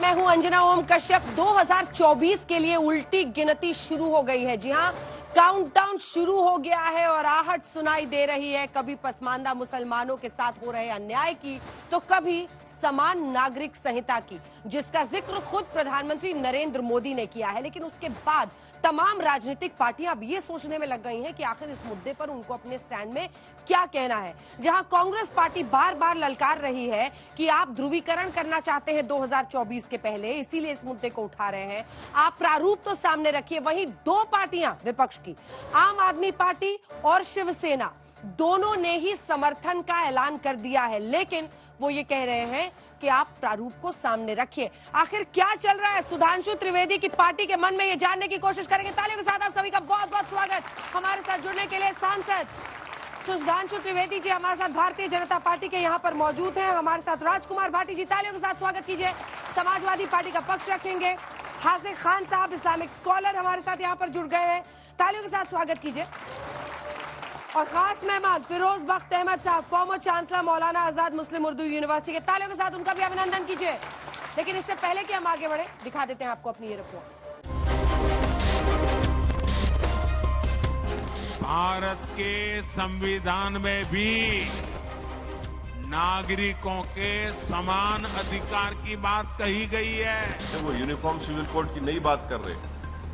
मैं हूं अंजना ओम कश्यप। 2024 के लिए उल्टी गिनती शुरू हो गई है। जी हां, काउंटडाउन शुरू हो गया है और आहट सुनाई दे रही है, कभी पसमानदा मुसलमानों के साथ हो रहे अन्याय की तो कभी समान नागरिक संहिता की, जिसका जिक्र खुद प्रधानमंत्री नरेंद्र मोदी ने किया है। लेकिन उसके बाद तमाम राजनीतिक पार्टियां अब ये सोचने में लग गई हैं कि आखिर इस मुद्दे पर उनको अपने स्टैंड में क्या कहना है। जहां कांग्रेस पार्टी बार बार ललकार रही है कि आप ध्रुवीकरण करना चाहते हैं 2024 के पहले, इसीलिए इस मुद्दे को उठा रहे हैं। आप प्रारूप तो सामने रखिए। वहीं दो पार्टियां विपक्ष की, आम आदमी पार्टी और शिवसेना, दोनों ने ही समर्थन का ऐलान कर दिया है, लेकिन वो ये कह रहे हैं कि आप प्रारूप को सामने रखिए। आखिर क्या चल रहा है सुधांशु त्रिवेदी की पार्टी के मन में, ये जानने की कोशिश करेंगे। तालियों के साथ आप सभी का बहुत बहुत स्वागत। हमारे साथ जुड़ने के लिए सांसद सुधांशु त्रिवेदी जी हमारे साथ भारतीय जनता पार्टी के यहाँ पर मौजूद हैं। हमारे साथ राजकुमार भाटी जी, तालियों के साथ स्वागत कीजिए, समाजवादी पार्टी का पक्ष रखेंगे। हासिक खान साहब, इस्लामिक स्कॉलर, हमारे साथ यहाँ पर जुड़ गए हैं, तालियों के साथ स्वागत कीजिए। और खास मेहमान फिरोज बख्त अहमद साहब, फॉर्मर चांसलर मौलाना आजाद मुस्लिम उर्दू यूनिवर्सिटी के, तालियों के साथ उनका भी अभिनंदन कीजिए। लेकिन इससे पहले कि हम आगे बढ़े, दिखा देते हैं आपको अपनी ये रिपोर्ट। भारत के संविधान में भी नागरिकों के समान अधिकार की बात कही गई है। वो यूनिफॉर्म सिविल कोड की नहीं बात कर रहे,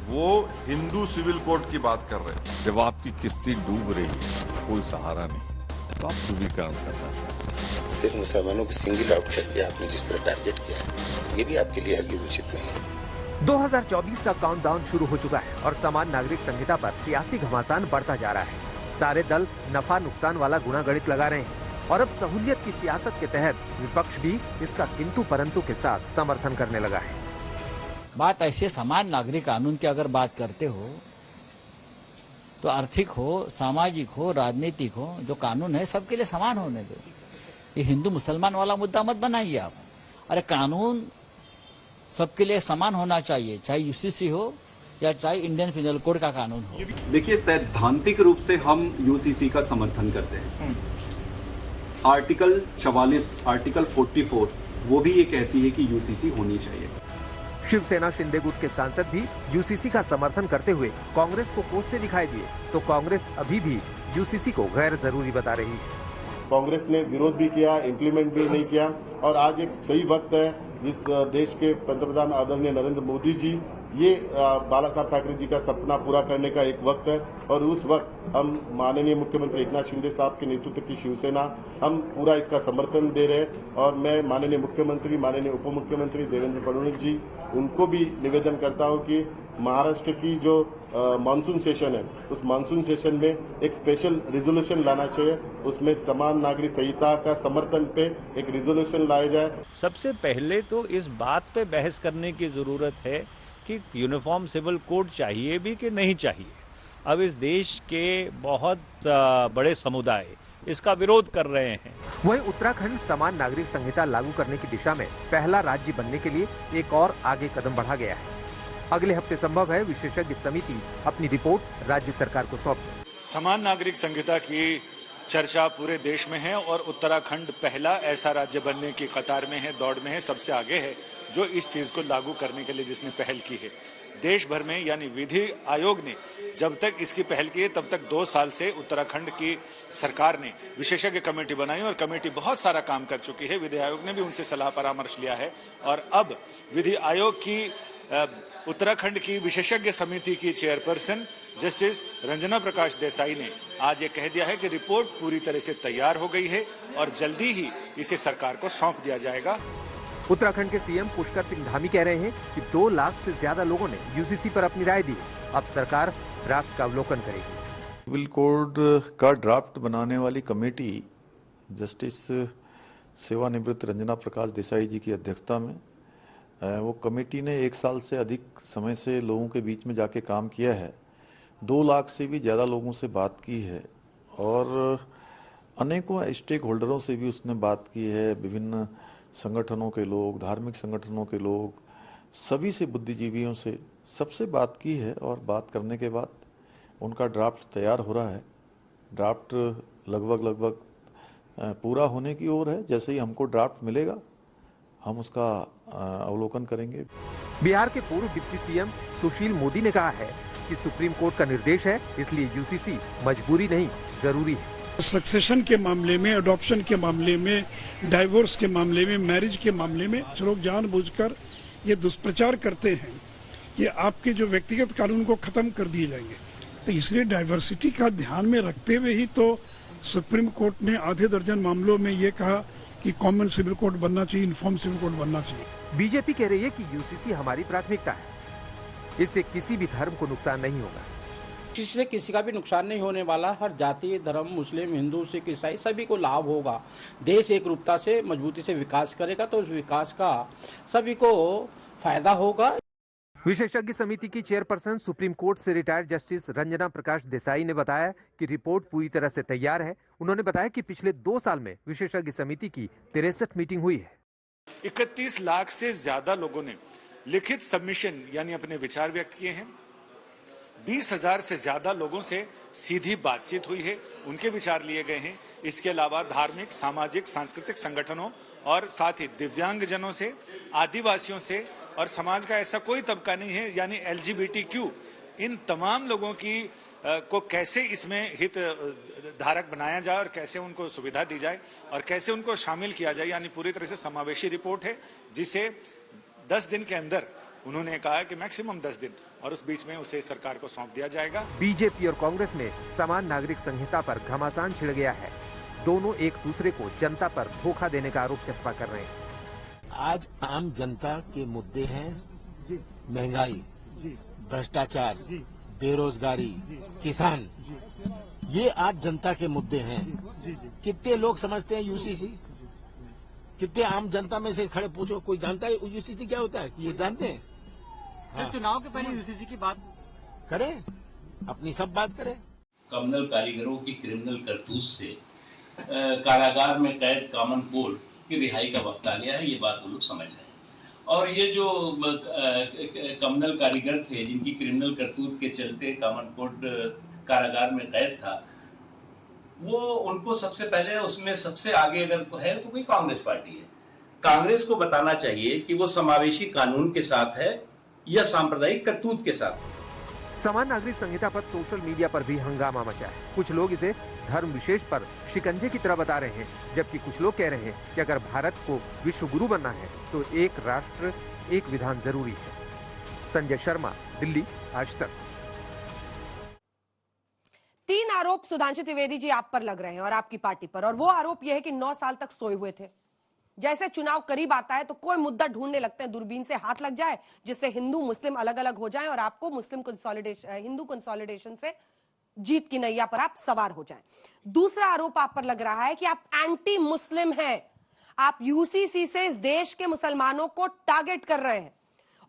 वो हिंदू सिविल कोड की बात कर रहे हैं। जब आपकी किश्ती डूब रही है, कोई सहारा नहीं, तो आप ध्रुवीकरण करना चाहते हैं। सिर्फ मुसलमानों को सिंगल आउट करके आपने जिस तरह टारगेट किया है, ये भी आपके लिए हरगिज उचित नहीं है। 2024 का काउंटडाउन शुरू हो चुका है और समान नागरिक संहिता पर सियासी घमासान बढ़ता जा रहा है। सारे दल नफा नुकसान वाला गुणागणित लगा रहे हैं और अब सहूलियत की सियासत के तहत विपक्ष भी इसका किंतु परंतु के साथ समर्थन करने लगा है। बात ऐसे समान नागरिक कानून की अगर बात करते हो तो आर्थिक हो, सामाजिक हो, राजनीतिक हो, जो कानून है सबके लिए समान होने दो। ये हिंदू मुसलमान वाला मुद्दा मत बनाइए आप। अरे कानून सबके लिए समान होना चाहिए, चाहे यूसीसी हो या चाहे इंडियन पिनल कोड का कानून हो। देखिए, सैद्धांतिक रूप से हम यूसीसी का समर्थन करते हैं। आर्टिकल 44, आर्टिकल 44 वो भी ये कहती है कि यूसीसी होनी चाहिए। शिवसेना शिंदे गुट के सांसद भी यूसीसी का समर्थन करते हुए कांग्रेस को कोसते दिखाई दिए, तो कांग्रेस अभी भी यूसीसी को गैर जरूरी बता रही है। कांग्रेस ने विरोध भी किया, इम्प्लीमेंट भी नहीं किया, और आज एक सही वक्त है जिस देश के पंतप्रधान आदरणीय नरेंद्र मोदी जी, ये बाला साहब ठाकरे जी का सपना पूरा करने का एक वक्त है। और उस वक्त हम माननीय मुख्यमंत्री एकनाथ शिंदे साहब के नेतृत्व की शिवसेना, हम पूरा इसका समर्थन दे रहे हैं। और मैं माननीय मुख्यमंत्री, माननीय उप मुख्यमंत्री देवेंद्र फडणवीस जी, उनको भी निवेदन करता हूं कि महाराष्ट्र की जो मानसून सेशन है, उस मानसून सेशन में एक स्पेशल रिजोल्यूशन लाना चाहिए। उसमें समान नागरिक संहिता का समर्थन पे एक रिजोल्यूशन लाया जाए। सबसे पहले तो इस बात पे बहस करने की जरूरत है कि यूनिफॉर्म सिविल कोड चाहिए भी कि नहीं चाहिए। अब इस देश के बहुत बड़े समुदाय इसका विरोध कर रहे हैं। वहीं उत्तराखंड समान नागरिक संहिता लागू करने की दिशा में पहला राज्य बनने के लिए एक और आगे कदम बढ़ा गया है। अगले हफ्ते संभव है विशेषज्ञ समिति अपनी रिपोर्ट राज्य सरकार को सौंपे। समान नागरिक संहिता की चर्चा पूरे देश में है और उत्तराखंड पहला ऐसा राज्य बनने की कतार में है, दौड़ में है, सबसे आगे है, जो इस चीज को लागू करने के लिए जिसने पहल की है। देश भर में यानी विधि आयोग ने जब तक इसकी पहल की है, तब तक 2 साल से उत्तराखंड की सरकार ने विशेषज्ञ कमेटी बनाई और कमेटी बहुत सारा काम कर चुकी है। विधि आयोग ने भी उनसे सलाह परामर्श लिया है और अब विधि आयोग की उत्तराखंड की विशेषज्ञ समिति की चेयरपर्सन जस्टिस रंजना प्रकाश देसाई ने आज ये कह दिया है कि रिपोर्ट पूरी तरह से तैयार हो गई है और जल्दी ही इसे सरकार को सौंप दिया जाएगा। उत्तराखंड के सीएम पुष्कर सिंह धामी कह रहे हैं कि 2 लाख से ज्यादा लोगों ने यूसीसी पर अपनी राय दी। अब सरकार ड्राफ्ट का अवलोकन करेगी। सिविल कोड का ड्राफ्ट बनाने वाली कमेटी जस्टिस सेवानिवृत्त रंजना प्रकाश देसाई जी की अध्यक्षता में, वो कमेटी ने 1 साल से अधिक समय से लोगों के बीच में जाके काम किया है। 2 लाख से भी ज़्यादा लोगों से बात की है और अनेकों स्टेक होल्डरों से भी उसने बात की है। विभिन्न संगठनों के लोग, धार्मिक संगठनों के लोग, सभी से, बुद्धिजीवियों से, सबसे बात की है। और बात करने के बाद उनका ड्राफ्ट तैयार हो रहा है। ड्राफ्ट लगभग पूरा होने की ओर है। जैसे ही हमको ड्राफ्ट मिलेगा हम उसका अवलोकन करेंगे। बिहार के पूर्व डिप्टी सीएम सुशील मोदी ने कहा है कि सुप्रीम कोर्ट का निर्देश है, इसलिए यूसीसी मजबूरी नहीं जरूरी है। सक्सेशन के मामले में, अडॉप्शन के मामले में, डाइवोर्स के मामले में, मैरिज के मामले में लोग जानबूझकर ये दुष्प्रचार करते हैं कि आपके जो व्यक्तिगत कानून को खत्म कर दिए जाएंगे। तो इसलिए डाइवर्सिटी का ध्यान में रखते हुए ही तो सुप्रीम कोर्ट ने आधे दर्जन मामलों में ये कहा कि कॉमन सिविल कोड बनना चाहिए, इन्फॉर्म सिविल कोड बनना चाहिए। बीजेपी कह रही है कि यूसीसी हमारी प्राथमिकता है, इससे किसी भी धर्म को नुकसान नहीं होगा। इससे किसी का भी नुकसान नहीं होने वाला। हर जाति, धर्म, मुस्लिम, हिंदू, सिख, ईसाई सभी को लाभ होगा। देश एक रूपता से मजबूती से विकास करेगा तो उस विकास का सभी को फायदा होगा। विशेषज्ञ समिति की चेयरपर्सन सुप्रीम कोर्ट से रिटायर्ड जस्टिस रंजना प्रकाश देसाई ने बताया कि रिपोर्ट पूरी तरह से तैयार है। उन्होंने बताया कि पिछले 2 साल में विशेषज्ञ समिति की 63 मीटिंग हुई है। 31 लाख से ज्यादा लोगों ने लिखित सबमिशन यानी अपने विचार व्यक्त किए हैं। 20,000 से ज्यादा लोगों से सीधी बातचीत हुई है, उनके विचार लिए गए हैं। इसके अलावा धार्मिक, सामाजिक, सांस्कृतिक संगठनों और साथ ही दिव्यांगजनों से, आदिवासियों से और समाज का ऐसा कोई तबका नहीं है यानी LGBTQ, इन तमाम लोगों की को कैसे इसमें हित धारक बनाया जाए और कैसे उनको सुविधा दी जाए और कैसे उनको शामिल किया जाए, यानी पूरी तरह से समावेशी रिपोर्ट है जिसे 10 दिन के अंदर उन्होंने कहा कि मैक्सिमम 10 दिन और उस बीच में उसे सरकार को सौंप दिया जाएगा। बीजेपी और कांग्रेस में समान नागरिक संहिता पर घमासान छिड़ गया है। दोनों एक दूसरे को जनता पर धोखा देने का आरोप चस्पा कर रहे हैं। आज आम जनता के मुद्दे हैं महंगाई, भ्रष्टाचार, बेरोजगारी, किसान, ये आज जनता के मुद्दे हैं। कितने लोग समझते हैं यूसीसी? कितने आम जनता में से खड़े पूछो, कोई जानता है यूसीसी क्या होता है? ये जानते हैं? हाँ। चुनाव के पहले यूसीसी की बात करें, अपनी सब बात करें। कम्युनल कारीगरों की क्रिमिनल करतूत से कारागार में कैद कॉमन कोड की रिहाई का वक्त आ गया है, ये बात वो लोग समझ रहे हैं। और ये जो कम्युनल कारीगर थे जिनकी क्रिमिनल करतूत के चलते कॉमन कोड कारागार में कैद था, वो उनको सबसे पहले उसमें सबसे आगे अगर है तो कोई कांग्रेस पार्टी है। कांग्रेस को बताना चाहिए कि वो समावेशी कानून के साथ है या सांप्रदायिक करतूत के साथ। समान नागरिक संहिता पर सोशल मीडिया पर भी हंगामा मचा है। कुछ लोग इसे धर्म विशेष पर शिकंजे की तरह बता रहे हैं, जबकि कुछ लोग कह रहे हैं कि अगर भारत को विश्व गुरु बनना है तो एक राष्ट्र एक विधान जरूरी है। संजय शर्मा, दिल्ली, आज तक। 3 आरोप सुधांशु त्रिवेदी जी आप पर लग रहे हैं और आपकी पार्टी पर, और वो आरोप यह है कि 9 साल तक सोए हुए थे। जैसे चुनाव करीब आता है तो कोई मुद्दा ढूंढने लगते हैं, दूरबीन से हाथ लग जाए जिससे हिंदू मुस्लिम अलग अलग हो जाएं और आपको हिंदू कंसोलिडेशन से जीत की नैया पर आप सवार हो जाएं। दूसरा आरोप आप पर लग रहा है कि आप एंटी मुस्लिम हैं, आप यूसीसी से इस देश के मुसलमानों को टारगेट कर रहे हैं।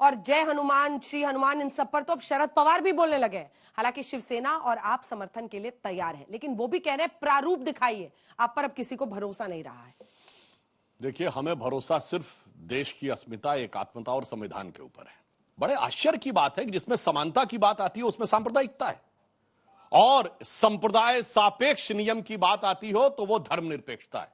और जय हनुमान, श्री हनुमान, इन सब पर तो अब शरद पवार भी बोलने लगे हैं। हालांकि शिवसेना और आप समर्थन के लिए तैयार हैं, लेकिन वो भी कह रहे हैं प्रारूप दिखाइए। आप पर अब किसी को भरोसा नहीं रहा है। देखिए, हमें भरोसा सिर्फ देश की अस्मिता, एकात्मता और संविधान के ऊपर है। बड़े आश्चर्य की बात है कि जिसमें समानता की बात आती है उसमें सांप्रदायिकता है, और संप्रदाय सापेक्ष नियम की बात आती हो तो वो धर्मनिरपेक्षता है।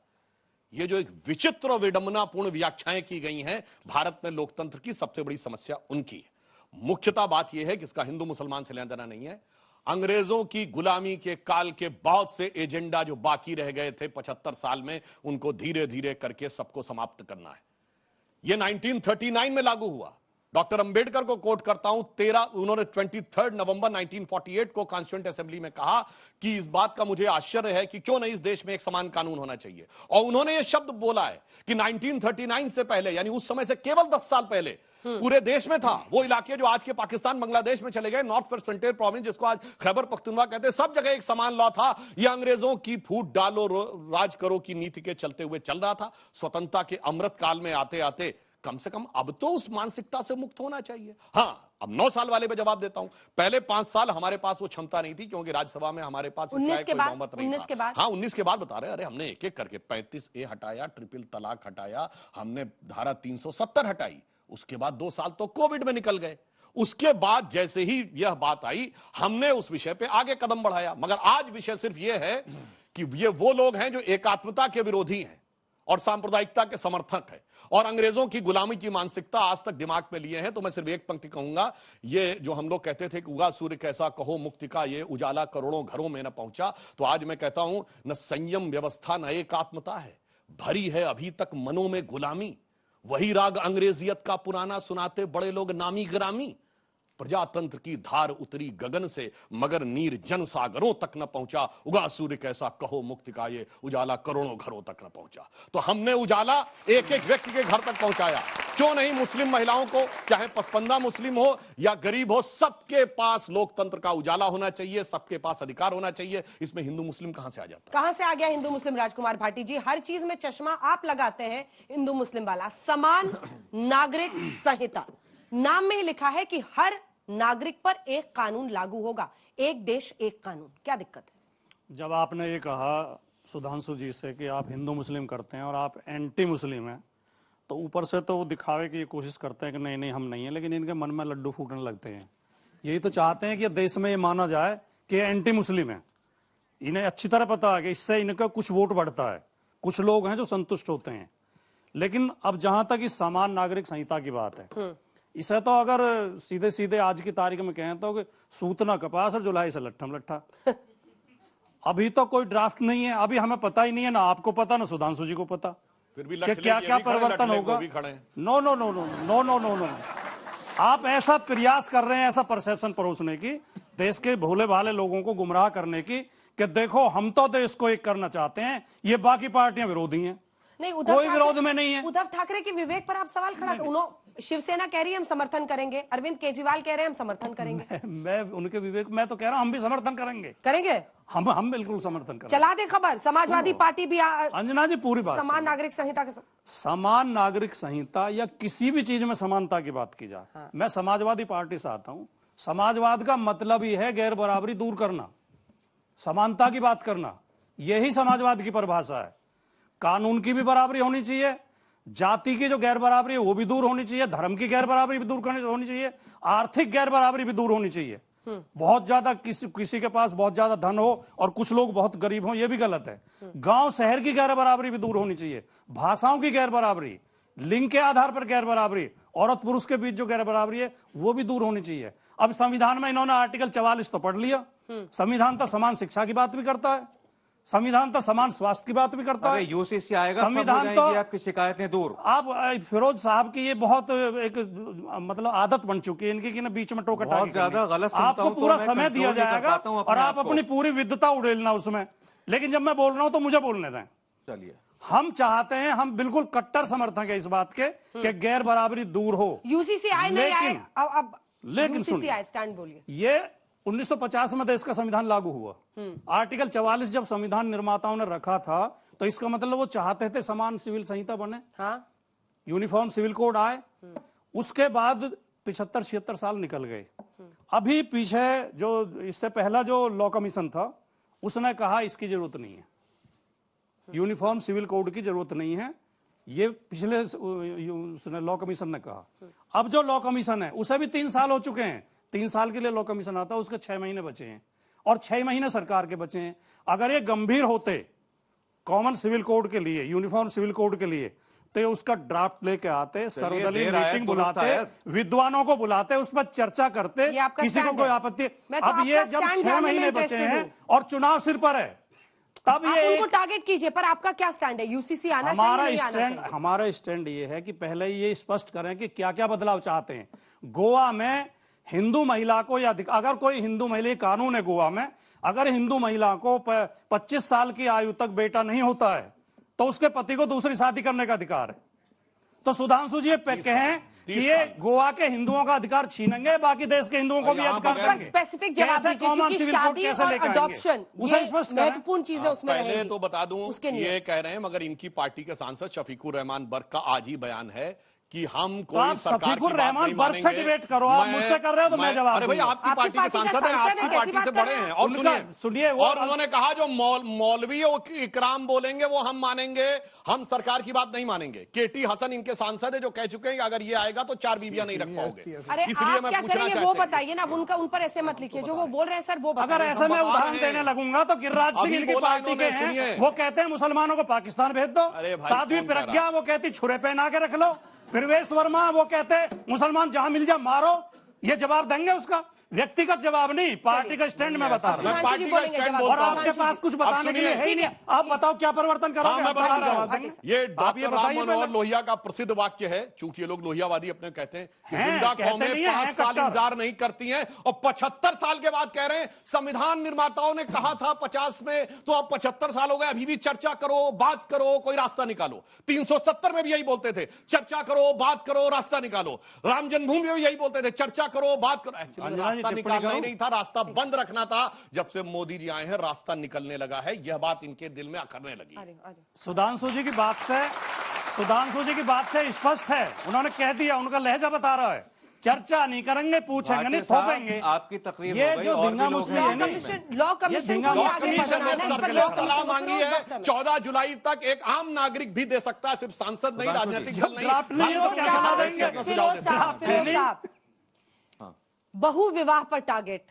ये जो एक विचित्र और विडंबनापूर्ण व्याख्याएं की गई हैं भारत में लोकतंत्र की, सबसे बड़ी समस्या उनकी है। मुख्यतः बात यह है कि इसका हिंदू मुसलमान से लेना देना नहीं है। अंग्रेजों की गुलामी के काल के बहुत से एजेंडा जो बाकी रह गए थे 75 साल में, उनको धीरे धीरे करके सबको समाप्त करना है। यह 1939 में लागू हुआ। डॉक्टर अंबेडकर को कोट करता हूं, उन्होंने 23 नवंबर 1948 को कॉन्स्टिट्यूएंट असेंबली में कहा कि इस बात का मुझे आश्चर्य है कि क्यों नहीं इस देश में एक समान कानून होना चाहिए। और उन्होंने यह शब्द बोला है कि 1939 से पहले, यानी उस समय से केवल 10 साल पहले पूरे देश में था, वो इलाके जो आज के पाकिस्तान बांग्लादेश में चले गए, नॉर्थ वेस्ट फ्रंटियर प्रोविंस जिसको आज खैबर पख्तूनख्वा कहते हैं, सब जगह एक समान लॉ था। यह अंग्रेजों की फूट डालो राज करो की नीति के चलते हुए चल रहा था। स्वतंत्रता के अमृत काल में आते आते कम से कम अब तो उस मानसिकता से मुक्त होना चाहिए। हाँ, अब 9 साल वाले पे जवाब देता हूं। पहले 5 साल हमारे पास वो क्षमता नहीं थी, क्योंकि राज्यसभा में हमारे पास 19 के बाद हाँ 19 के बाद बता रहे, अरे हमने एक एक करके 35A हटाया, ट्रिपल तलाक हटाया, हमने धारा 370 हटाई। उसके बाद 2 साल तो कोविड में निकल गए। उसके बाद जैसे ही यह बात आई, हमने उस विषय पे आगे कदम बढ़ाया। मगर आज विषय सिर्फ यह है कि ये वो लोग हैं जो एकात्मता के विरोधी हैं और सांप्रदायिकता के समर्थक है और अंग्रेजों की गुलामी की मानसिकता आज तक दिमाग में लिए हैं। तो मैं सिर्फ एक पंक्ति कहूंगा, ये जो हम लोग कहते थे कि उगा सूर्य कैसा कहो मुक्ति का, ये उजाला करोड़ों घरों में न पहुंचा, तो आज मैं कहता हूं न संयम व्यवस्था न एकात्मता है, भरी है अभी तक मनों में गुलामी, वही राग अंग्रेजियत का पुराना सुनाते बड़े लोग नामी ग्रामी। प्रजातंत्र की धार उतरी गगन से मगर नीर जन सागरों तक न पहुंचा, उगा सूर्य कैसा कहो मुक्ति का, ये उजाला करोड़ों घरों तक न पहुंचा। तो हमने उजाला एक एक व्यक्ति के घर तक पहुंचाया। क्यों नहीं मुस्लिम महिलाओं को, चाहे पसपंदा मुस्लिम हो या गरीब हो, सबके पास लोकतंत्र का उजाला होना चाहिए, सबके पास अधिकार होना चाहिए। इसमें हिंदू मुस्लिम कहां से आ जाता है? कहां से आ गया हिंदू मुस्लिम? राजकुमार भाटी जी, हर चीज में चश्मा आप लगाते हैं हिंदू मुस्लिम वाला। समान नागरिक संहिता, नाम में ही लिखा है कि हर नागरिक पर एक कानून लागू होगा, एक देश एक कानून। क्या दिक्कत है? जब आपने ये कहा सुधांशु जी से कि आप हिंदू मुस्लिम करते हैं और आप एंटी मुस्लिम हैं, तो ऊपर से तो वो दिखावे की कोशिश करते हैं कि नहीं नहीं हम नहीं है, लेकिन इनके मन में लड्डू फूटने लगते हैं। यही तो चाहते हैं कि देश में ये माना जाए कि एंटी मुस्लिम है। इन्हें अच्छी तरह पता है कि इससे इनका कुछ वोट बढ़ता है, कुछ लोग हैं जो संतुष्ट होते हैं। लेकिन अब जहां तक इस समान नागरिक संहिता की बात है, इसे तो अगर सीधे सीधे आज की तारीख में कहें तो सूतना कपास और जुलाई से लट्ठम लट्ठा। अभी तो कोई ड्राफ्ट नहीं है, अभी हमें पता ही नहीं है, ना आपको पता ना सुधांशु जी को पता फिर भी कि क्या क्या परिवर्तन होगा। No no no no no no no no, आप ऐसा प्रयास कर रहे हैं, ऐसा परसेप्शन परोसने की, देश के भोले भाले लोगों को गुमराह करने की कि देखो हम तो देश को एक करना चाहते हैं, ये बाकी पार्टियां विरोधी हैं। नहीं, कोई विरोध में नहीं है। उद्धव ठाकरे के विवेक पर आप सवाल खड़ा कर, शिवसेना कह रही है हम समर्थन करेंगे, अरविंद केजरीवाल कह रहे हैं हम समर्थन करेंगे। मैं उनके विवेक, मैं तो कह रहा हूं हम भी समर्थन करेंगे। हम बिल्कुल समर्थन करेंगे। चला दे खबर, समाजवादी पार्टी भी अंजना जी पूरी बात, समान नागरिक संहिता के समान नागरिक संहिता या किसी भी चीज में समानता की बात की जाए। हाँ। मैं समाजवादी पार्टी से आता हूं। समाजवाद का मतलब ही है गैर बराबरी दूर करना, समानता की बात करना, यही समाजवाद की परिभाषा है। कानून की भी बराबरी होनी चाहिए, जाति की जो गैर बराबरी है वो भी दूर होनी चाहिए, धर्म की गैर बराबरी भी दूर होनी चाहिए, आर्थिक गैर बराबरी भी दूर होनी चाहिए। बहुत ज्यादा किसी के पास बहुत ज्यादा धन हो और कुछ लोग बहुत गरीब हो, ये भी गलत है। गांव शहर की गैर बराबरी भी दूर होनी चाहिए, भाषाओं की गैर बराबरी, लिंग के आधार पर गैर बराबरी, औरत पुरुष के बीच जो गैर बराबरी है वो भी दूर होनी चाहिए। अब संविधान में इन्होंने आर्टिकल 44 तो पढ़ लिया। संविधान तो समान शिक्षा की बात भी करता है, संविधान तो समान स्वास्थ्य की बात भी करता है। यूसीसी आएगा, संविधान तो आपकी शिकायतें दूर। आप फिरोज साहब की ये बहुत एक मतलब आदत बन चुकी है इनकी कि ना बीच में टोका टाकी, ज्यादा गलत आपको पूरा समय दिया जाएगा और आप अपनी पूरी विद्वता उड़ेलना उसमें, लेकिन जब मैं बोल रहा हूं तो मुझे बोलने दें। चलिए, हम चाहते हैं, हम बिल्कुल कट्टर समर्थक है इस बात के कि गैर बराबरी दूर हो। यूसीसी आए नहीं आए, अब लेकिन सुनिए, स्टैंड बोलिए। ये 1950 में देश का संविधान लागू हुआ। आर्टिकल 44 जब संविधान निर्माताओं ने रखा था तो इसका मतलब वो चाहते थे समान सिविल संहिता बने। हाँ? यूनिफॉर्म सिविल कोड आए। उसके बाद 75-76 साल निकल गए। अभी पीछे जो इससे पहला जो लॉ कमीशन था उसने कहा इसकी जरूरत नहीं है, यूनिफॉर्म सिविल कोड की जरूरत नहीं है, ये पिछले लॉ कमीशन ने कहा। अब जो लॉ कमीशन है उसे भी 3 साल हो चुके हैं। 3 साल के लिए लॉ कमीशन आता है, उसके 6 महीने बचे हैं और 6 महीने सरकार के बचे हैं। अगर ये गंभीर होते कॉमन सिविल कोड के लिए, यूनिफॉर्म सिविल कोड के लिए, तो ये उसका ड्राफ्ट लेके आते, सर्वदलीय मीटिंग बुलाते, विद्वानों को बुलाते, उस पर चर्चा करते, किसी को कोई आपत्ति। अब ये जब 6 महीने बचे हैं और चुनाव सिर पर है, तब ये उनको टारगेट कीजिए। पर आपका क्या स्टैंड है? यूसीसी आना चाहिए? हमारा स्टैंड ये है कि पहले ये स्पष्ट करें कि क्या क्या बदलाव चाहते हैं। गोवा में हिंदू महिला को, या अगर कोई हिंदू महिला, कानून है गोवा में, अगर हिंदू महिला को 25 साल की आयु तक बेटा नहीं होता है तो उसके पति को दूसरी शादी करने का अधिकार है। तो सुधांशु जी कहें कि ये गोवा के हिंदुओं का अधिकार छीनेंगे, बाकी देश के हिंदुओं को भी अधिकार देंगे। स्पेसिफिक जवाब दीजिए, क्योंकि शादी और अडॉप्शन ये महत्वपूर्ण चीजें उसमें रहेंगी। पहले तो बता दूं, ये कह रहे हैं, मगर इनकी पार्टी के सांसद शफीकुर रहमान बर्क का आज ही बयान है कि हम तो कोई आप सरकार की सफीकुर बात रहमान नहीं बर्थ से मानेंगे। डिबेट करो, आप मुझसे कर रहे हो तो मैं जवाब अरे भाई दूंगा। आपकी पार्टी के सांसद हैं, आपकी पार्टी से बड़े हैं। और सुनिए और उन्होंने कहा जो मौलवी इकराम बोलेंगे वो हम मानेंगे, हम सरकार की बात नहीं मानेंगे। केटी हसन इनके सांसद है जो कह चुके हैं कि अगर ये आएगा तो 4 बीबियां नहीं रख पाओगे। अरे इसलिए आप मैं क्या पूछना करेंगे वो चाहता बताइए ना, उन पर ऐसे मत लिखिए, जो वो बोल रहे हैं सर वो बताइए। अगर ऐसे में उदाहरण देने लगूंगा तो गिरिराज सिंह इनकी पार्टी के हैं, वो कहते हैं मुसलमानों को पाकिस्तान भेज दो। साध्वी प्रज्ञा वो कहती छुरे पहना के रख लो। प्रवेश वर्मा वो कहते मुसलमान जहां मिल जाए मारो। ये जवाब देंगे उसका? व्यक्तिगत जवाब नहीं, पार्टी का स्टैंड में बता रहा हूं। पार्टी का स्टैंड बोल और रहा हूं। आपके पास कुछ बताने के लिए है ही नहीं। आप बताओ क्या परिवर्तन करोगे? हाँ, मैं बता रहा हूं। ये डॉक्टर राम बताइए मनोहर पहले। लोहिया का प्रसिद्ध वाक्य है, चूंकि ये लोग लोहियावादी अपने कहते हैं कि हैं, जिंदा कहते कौमें नहीं है, 5 हैं साल कट्टर। इंतजार नहीं करती हैं और 75 साल के बाद कह रहे हैं संविधान निर्माताओं ने कहा था 50 में, तो अब 75 साल हो गए, अभी भी चर्चा करो, बात करो, कोई रास्ता निकालो। 370 में भी यही बोलते थे, चर्चा करो, बात करो, रास्ता निकालो। राम जन्मभूमि में भी यही बोलते थे, चर्चा करो, बात करो। एक्चुअली रास्ता निकालना ही नहीं था, रास्ता बंद रखना था। जब से मोदी जी आए हैं रास्ता निकलने लगा है, यह बात इनके दिल में अखरने लगी। सुधांशु जी की बात से स्पष्ट है, उन्होंने कह दिया, उनका लहजा बता रहा है। चर्चा नहीं करेंगे, पूछेंगे नहीं, थोपेंगे। आपकी तकरीर ये हो गई, जो और धींगा भी लोग मुस्लिम हैं। है लॉ कमीशन लॉ कमीशन ने सबसे सलाह मांगी है। 14 जुलाई तक एक आम नागरिक भी दे सकता है, सिर्फ सांसद नहीं, राजनीतिक दल नहीं। बहुविवाह पर टारगेट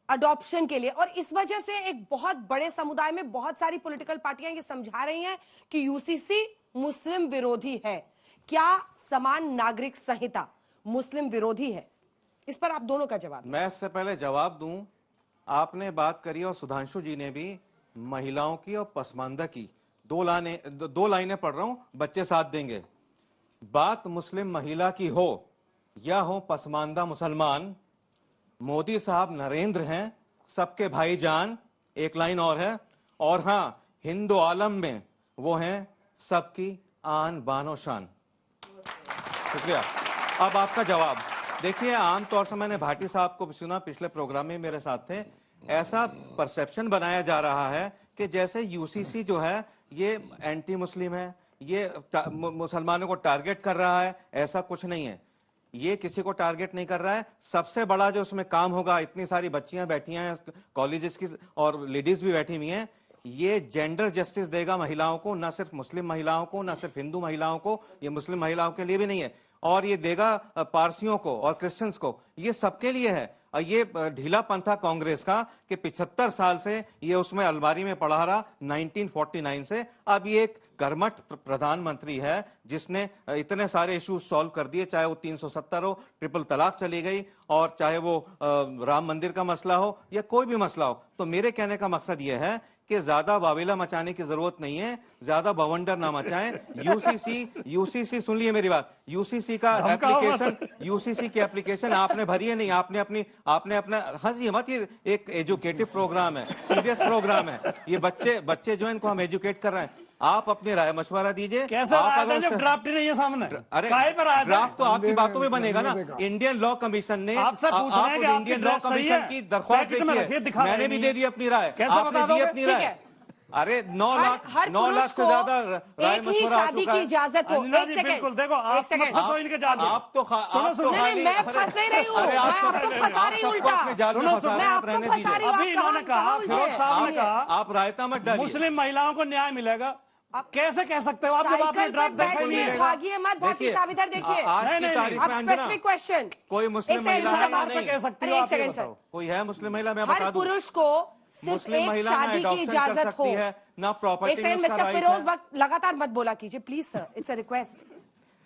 अडॉप्शन के लिए, और इस वजह से एक बहुत बड़े समुदाय में बहुत सारी पॉलिटिकल पार्टियां ये समझा रही हैं कि यूसीसी मुस्लिम विरोधी है। क्या समान नागरिक संहिता मुस्लिम विरोधी है? इस पर आप दोनों का जवाब। मैं इससे पहले जवाब दूं, आपने बात करी और सुधांशु जी ने भी महिलाओं की और पसमानदा की। दो लाइनें पढ़ रहा हूं, बच्चे साथ देंगे। बात मुस्लिम महिला की हो या हो पसमानदा मुसलमान, मोदी साहब नरेंद्र हैं, सबके भाईजान। एक लाइन और है, और हां हिंदू आलम में वो हैं सबकी आन बानो शान। शुक्रिया। अब आपका जवाब देखिए, आमतौर से मैंने भाटी साहब को सुना, पिछले प्रोग्राम में मेरे साथ थे। ऐसा परसेप्शन बनाया जा रहा है कि जैसे यूसीसी जो है ये एंटी मुस्लिम है, ये मुसलमानों को टारगेट कर रहा है। ऐसा कुछ नहीं है, ये किसी को टारगेट नहीं कर रहा है। सबसे बड़ा जो उसमें काम होगा, इतनी सारी बच्चियां बैठी हैं कॉलेजेस की और लेडीज भी बैठी हुई हैं, ये जेंडर जस्टिस देगा महिलाओं को, ना सिर्फ मुस्लिम महिलाओं को, ना सिर्फ हिंदू महिलाओं को, ये मुस्लिम महिलाओं के लिए भी नहीं है, और ये देगा पारसियों को और क्रिश्चियंस को, ये सबके लिए है। और ये ढीला पंथा कांग्रेस का कि 75 साल से ये उसमें अलमारी में पड़ा रहा, 1949 से। अब ये एक कर्मठ प्रधानमंत्री है जिसने इतने सारे इश्यूज सॉल्व कर दिए, चाहे वो 370 हो, ट्रिपल तलाक चली गई, और चाहे वो राम मंदिर का मसला हो या कोई भी मसला हो। तो मेरे कहने का मकसद ये है कि ज्यादा वावेला मचाने की जरूरत नहीं है, ज्यादा बवंडर ना मचाएं। यूसीसी सुन लिए मेरी बात, यूसीसी का एप्लीकेशन, यूसीसी की एप्लीकेशन आपने भरी है नहीं, आपने अपना हंसी मत, ये एक एजुकेटिव प्रोग्राम है, सीरियस प्रोग्राम है। ये बच्चे जो है इनको हम एजुकेट कर रहे हैं। आप अपनी राय मशवरा दीजिए। कैसे जब ड्राफ्ट ही नहीं है सामने? अरे ड्राफ्ट तो आपकी बातों में बनेगा ना। इंडियन लॉ कमीशन ने इंडियन लॉ कमीशन की दरख्वास्त देखी है, मैंने भी दे दी अपनी राय, आपने दी अपनी राय। अरे 9 लाख से ज्यादा राय मशवरा हो चुका है। इजाजत हो। बिल्कुल, देखो आप तो अभी इन्होंने कहा, फिरोज साहब ने कहा आप रायता मत डालिए, मुस्लिम महिलाओं को न्याय मिलेगा। आप कैसे कह सकते हो? आप जब आपने ड्राफ्ट देखा ही नहीं है। भागिए मत, भाटी साहब इधर देखिए। आज की तारीख में स्पेसिफिक क्वेश्चन, कोई मुस्लिम महिला नहीं कह सकती हो? कोई है मुस्लिम महिला? मैं बता दूं, पुरुष को सिर्फ एक शादी की इजाजत हो, ना प्रॉपर्टी में उसका राइट फिरोज वक्त लगातार मत बोला कीजिए please sir, it's a request.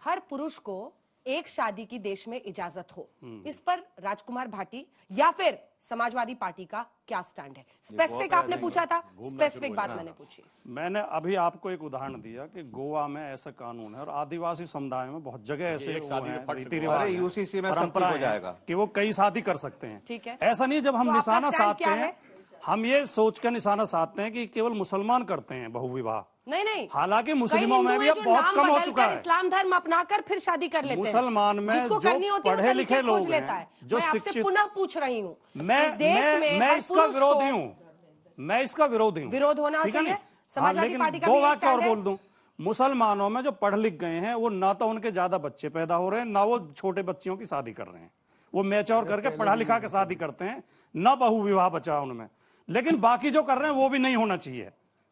हर पुरुष को एक शादी की देश में इजाजत हो, इस पर राजकुमार भाटी या फिर समाजवादी पार्टी का क्या स्टैंड है? स्पेसिफिक आपने पूछा था, स्पेसिफिक बात मैंने पूछी। मैंने अभी आपको एक उदाहरण दिया कि गोवा में ऐसा कानून है और आदिवासी समुदाय में बहुत जगह ऐसे रीति रिवाज, यूसीसी में परंपरा हो जाएगा कि वो कई शादी कर सकते हैं। ठीक है, ऐसा नहीं। जब हम निशाना साधते हैं, हम ये सोचकर निशाना साधते हैं कि केवल मुसलमान करते हैं बहुविवाह। नहीं, हालांकि मुस्लिमों में भी अब बहुत कम हो चुका है। इस्लाम धर्म अपनाकर फिर शादी कर लेते हैं। मुसलमान में जो पढ़े लिखे लोग हैं, जो शिक्षित, पुनः पूछ रही हूँ, मैं इसका विरोधी हूँ, मैं इसका विरोधी हूँ। विरोध होना चाहिए। हाँ, लेकिन दो वाक्य और बोल दूं, मुसलमानों में जो पढ़ लिख गए हैं वो ना तो उनके ज्यादा बच्चे पैदा हो रहे हैं, ना वो छोटे बच्चियों की शादी कर रहे हैं। वो मैच्योर करके पढ़ा लिखा के शादी करते हैं, ना बहु विवाह बचा उनमें। लेकिन बाकी जो कर रहे हैं वो भी नहीं होना चाहिए,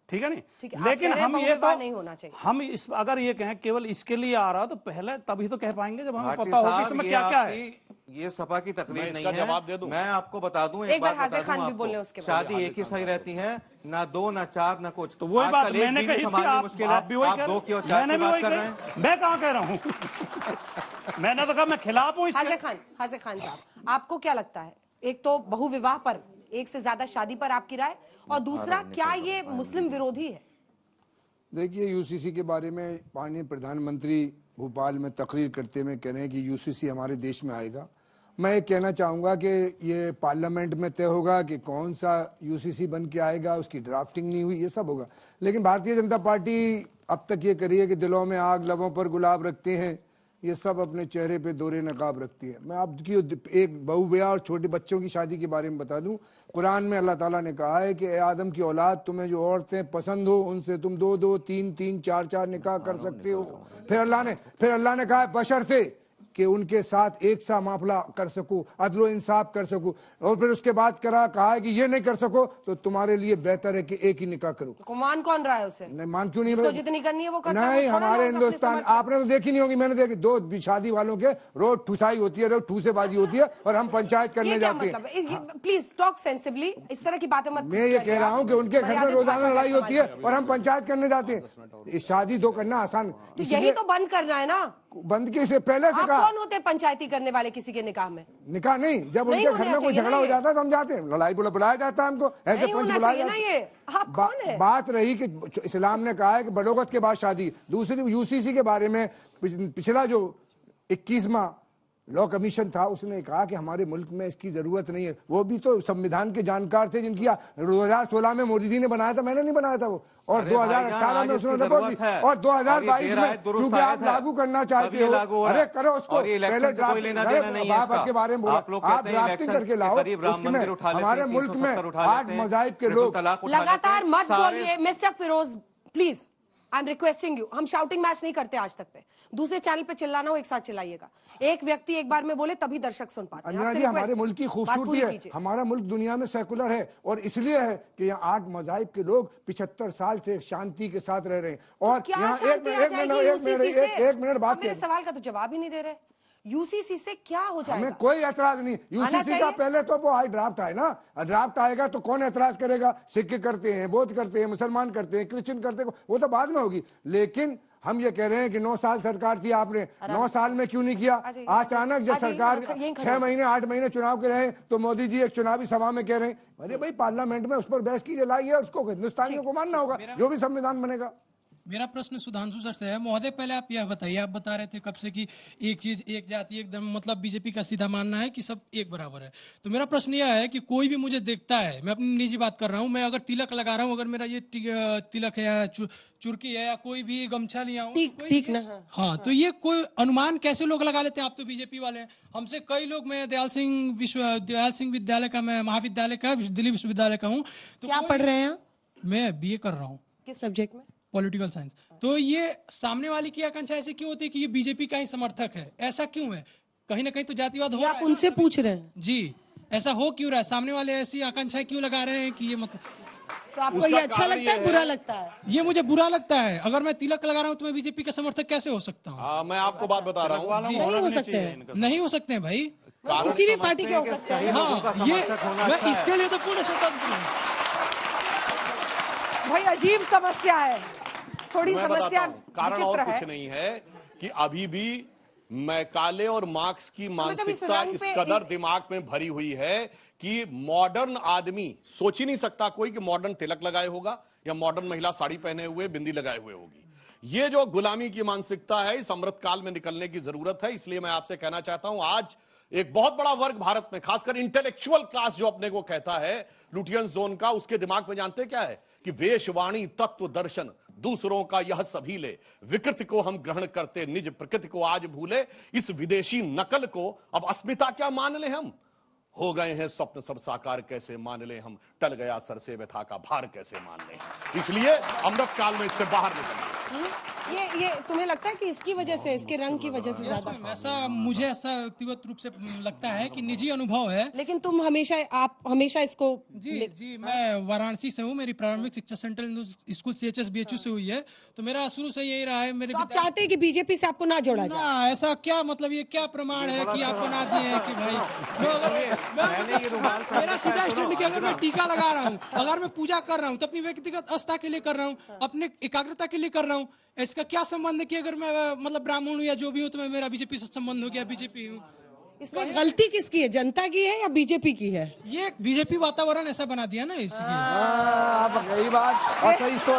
ठीक है नहीं। लेकिन हम ये तो नहीं होना चाहिए। हम इस अगर ये कहें केवल इसके लिए आ रहा तो पहले तभी तो कह पाएंगे जब हमें पता होगा इसमें क्या क्या है। ये सपा की तकरीर नहीं है, जवाब दे दूं। मैं आपको बता दूं, एक बार हाजिर खान भी बोलने उसके बाद। शादी एक ही सही रहती है, ना दो ना चार ना कुछ। तो वही बात मैंने कही थी, आप भी वही आप दो की और चार की बात कर रहे हैं। मैं कहाँ कह रहा हूँ मैंने तो कहा मैं खिलाफ हूँ इसके। हाजिर खान साहब, आपको क्या लगता है, एक तो बहुविवाह पर, एक से ज्यादा शादी पर आपकी राय, और दूसरा क्या ये मुस्लिम विरोधी है? देखिए, यूसीसी के बारे में माननीय प्रधानमंत्री भोपाल में तकरीर करते हुए कह रहे हैं कि यूसीसी हमारे देश में आएगा। मैं ये कहना चाहूँगा कि ये पार्लियामेंट में तय होगा कि कौन सा यूसीसी बन के आएगा, उसकी ड्राफ्टिंग नहीं हुई, ये सब होगा। लेकिन भारतीय जनता पार्टी अब तक ये करी है कि दिलों में आग लबों पर गुलाब रखते हैं, ये सब अपने चेहरे पे दोहरे नकाब रखती है। मैं आपकी एक बहुविवाह और छोटे बच्चों की शादी के बारे में बता दूं, कुरान में अल्लाह ताला ने कहा है कि ए आदम की औलाद, तुम्हें जो औरतें पसंद हो उनसे तुम 2-2, 3-3, 4-4 निकाह कर सकते हो। फिर अल्लाह ने कहा है बशर्ते कि उनके साथ एक सा मामला कर सको, अदलो इंसाफ कर सको। और फिर उसके बाद कहा है कि ये नहीं कर सको तो तुम्हारे लिए बेहतर है कि एक ही निकाह करो। मान कौन रहा है उसे? नहीं मान क्यों नहीं, तो जितनी करनी है वो करता नहीं। हमारे हिंदुस्तान आपने तो देखी नहीं होगी, मैंने देखी, दो शादी वालों के रोज ठुसाई होती है, रोज ठूसेबाजी होती है, और हम पंचायत करने जाते हैं। प्लीज टॉक सेंसिबली, इस तरह की बातें मत। मैं ये कह रहा हूँ कि उनके घर में रोजाना लड़ाई होती है और हम पंचायत करने जाते हैं। शादी दो करना आसान, यही तो बंद करना है ना। बंद की से पहले से कहा। कौन होते पंचायती करने वाले किसी के निकाह में? निकाह नहीं, जब उनके घर में कोई झगड़ा हो जाता है तो हम जाते हैं, लड़ाई बुलाया जाता है हमको, ऐसे पंच बुलाया जाता है। बात रही कि इस्लाम ने कहा है कि बलोगत के बाद शादी। दूसरी यूसीसी के बारे में पिछला जो 21वां लॉ कमीशन था उसने कहा कि हमारे मुल्क में इसकी जरूरत नहीं है। वो भी तो संविधान के जानकार थे जिनकी 2016 में मोदी जी ने बनाया था, मैंने नहीं बनाया था वो, और 2018 में उसने रिपोर्ट दी, और 2022 में क्योंकि आप लागू करना चाहते हो, अरे करो उसको, पहले ड्राफ्ट के बारे में आप ड्राफ्टिंग करके लाओ। हमारे मुल्क में 8 मज़ाहिब के लोग लगातार मत बोलिए mister Firoz, please I am requesting you. हम शाउटिंग मैच नहीं करते आज तक पे, दूसरे चैनल पे चिल्लाना हो एक साथ चिल्लाइएगा। एक व्यक्ति एक बार में बोले तभी दर्शक सुन पाते हैं। अंजना जी, हमारे मुल्क की खूबसूरती है, हमारा मुल्क दुनिया में सेकुलर है, और इसलिए है कि यहाँ 8 मज़ाहिब के लोग 75 साल से शांति के साथ रह रहे हैं। और यहाँ एक मिनट बात, मेरे सवाल का तो जवाब ही नहीं दे रहे। यूसीसी से क्या हो जाएगा? हमें कोई एतराज नहीं। यूसीसी का पहले तो वो ड्राफ्ट आए ना, ड्राफ्ट आएगा तो कौन एतराज करेगा? सिख करते हैं, बौद्ध करते हैं, मुसलमान करते हैं, क्रिश्चियन करते हैं, वो तो बाद में होगी। लेकिन हम ये कह रहे हैं कि 9 साल सरकार थी आपने, 9 साल में क्यों नहीं किया? अचानक जब सरकार 6 महीने 8 महीने चुनाव के रहे तो मोदी जी एक चुनावी सभा में कह रहे हैं अरे भाई पार्लियामेंट में उस पर बहस कीजिए, लाइए, उसको हिंदुस्तानियों को मानना होगा जो भी संविधान बनेगा। मेरा प्रश्न सुधांशु सर से है। महोदय, पहले आप यह बताइए, आप बता रहे थे कब से कि एक चीज एक जाति एकदम, मतलब बीजेपी का सीधा मानना है कि सब एक बराबर है। तो मेरा प्रश्न यह है कि कोई भी मुझे देखता है, मैं अपनी निजी बात कर रहा हूँ, मैं अगर तिलक लगा रहा हूँ, अगर मेरा ये तिलक है या चुरकी है या कोई भी गमछा लिया हूँ, हाँ, तो ये कोई अनुमान कैसे लोग लगा लेते हैं? आप तो बीजेपी वाले हैं, हमसे कई लोग, मैं दयाल सिंह विद्यालय का, मैं महाविद्यालय का, दिल्ली विश्वविद्यालय का हूँ। तो क्या पढ़ रहे हैं? मैं BA कर रहा हूँ। किस सब्जेक्ट में? Political science. तो ये सामने वाली की आकांक्षा ऐसे क्यों होती है कि ये बीजेपी का ही समर्थक है? ऐसा क्यों है? कहीं ना कहीं तो जातिवाद हो रहा है। आप उनसे पूछ रहे हैं? जी, ऐसा हो क्यों रहा है? सामने वाले ऐसी आकांक्षाएं क्यों लगा रहे हैं कि ये मतलब, तो आपको ये अच्छा लगता है, बुरा लगता है? ये मुझे बुरा लगता है। अगर मैं तिलक लगा रहा हूँ तो मैं बीजेपी का समर्थक कैसे हो सकता हूँ? मैं आपको बात बता रहा हूँ, नहीं हो सकते हैं, नहीं हो सकते हैं भाई, किसी भी पार्टी के हो सकते हैं। हाँ, ये मैं इसके लिए तो पूर्ण स्वतंत्र हूँ भाई। अजीब समस्या है, थोड़ी समस्या। कारण और कुछ नहीं है कि अभी भी मैकाले और मार्क्स की मानसिकता इस कदर दिमाग में भरी हुई है कि मॉडर्न आदमी सोच ही नहीं सकता कोई कि मॉडर्न तिलक लगाए होगा या मॉडर्न महिला साड़ी पहने हुए बिंदी लगाए हुए होगी। ये जो गुलामी की मानसिकता है, इस अमृत काल में निकलने की जरूरत है। इसलिए मैं आपसे कहना चाहता हूं, आज एक बहुत बड़ा वर्ग भारत में, खासकर इंटेलेक्चुअल क्लास जो अपने को कहता है लुटियन जोन का, उसके दिमाग में जानते क्या है कि वेशवाणी, तत्व, दर्शन, दूसरों का यह सभी ले, विकृति को हम ग्रहण करते, निज प्रकृति को आज भूले, इस विदेशी नकल को अब अस्मिता क्या मान ले हम? हो गए हैं स्वप्न सब साकार, कैसे मान ले हम? टल गया सर से व्यथा का भार, कैसे मान ले? इसलिए अमृत काल में इससे बाहर निकलिए। ये तुम्हें लगता है कि इसकी वजह से, इसके रंग की वजह से ज्यादा? मुझे ऐसा व्यक्तिगत रूप से लगता है कि निजी अनुभव है। लेकिन तुम आप हमेशा इसको जी मैं वाराणसी से हूँ, मेरी प्रारंभिक शिक्षा सेंट्रल हिंदू स्कूल CHS-BHU से हुई है, तो मेरा शुरू से यही रहा है। मेरे आप चाहते हैं कि बीजेपी से आपको ना जोड़ा जाए? ऐसा क्या मतलब, ये क्या प्रमाण है कि आप बना दिए हैं कि भाई मेरा सीधा स्टैंड कि अगर मैं टीका लगा रहा हूँ, अगर मैं पूजा कर रहा हूँ तो अपनी व्यक्तिगत आस्था के लिए कर रहा हूँ, अपने एकाग्रता के लिए कर रहा हूँ। इसका क्या संबंध है कि अगर मैं मतलब ब्राह्मण हूँ या जो भी हूँ तो मैं मेरा बीजेपी से संबंध हो गया, बीजेपी हूँ? इसमें गलती किसकी है, जनता की है या बीजेपी की है? ये बीजेपी वातावरण ऐसा बना दिया ना इसकी। यही बात और सही तो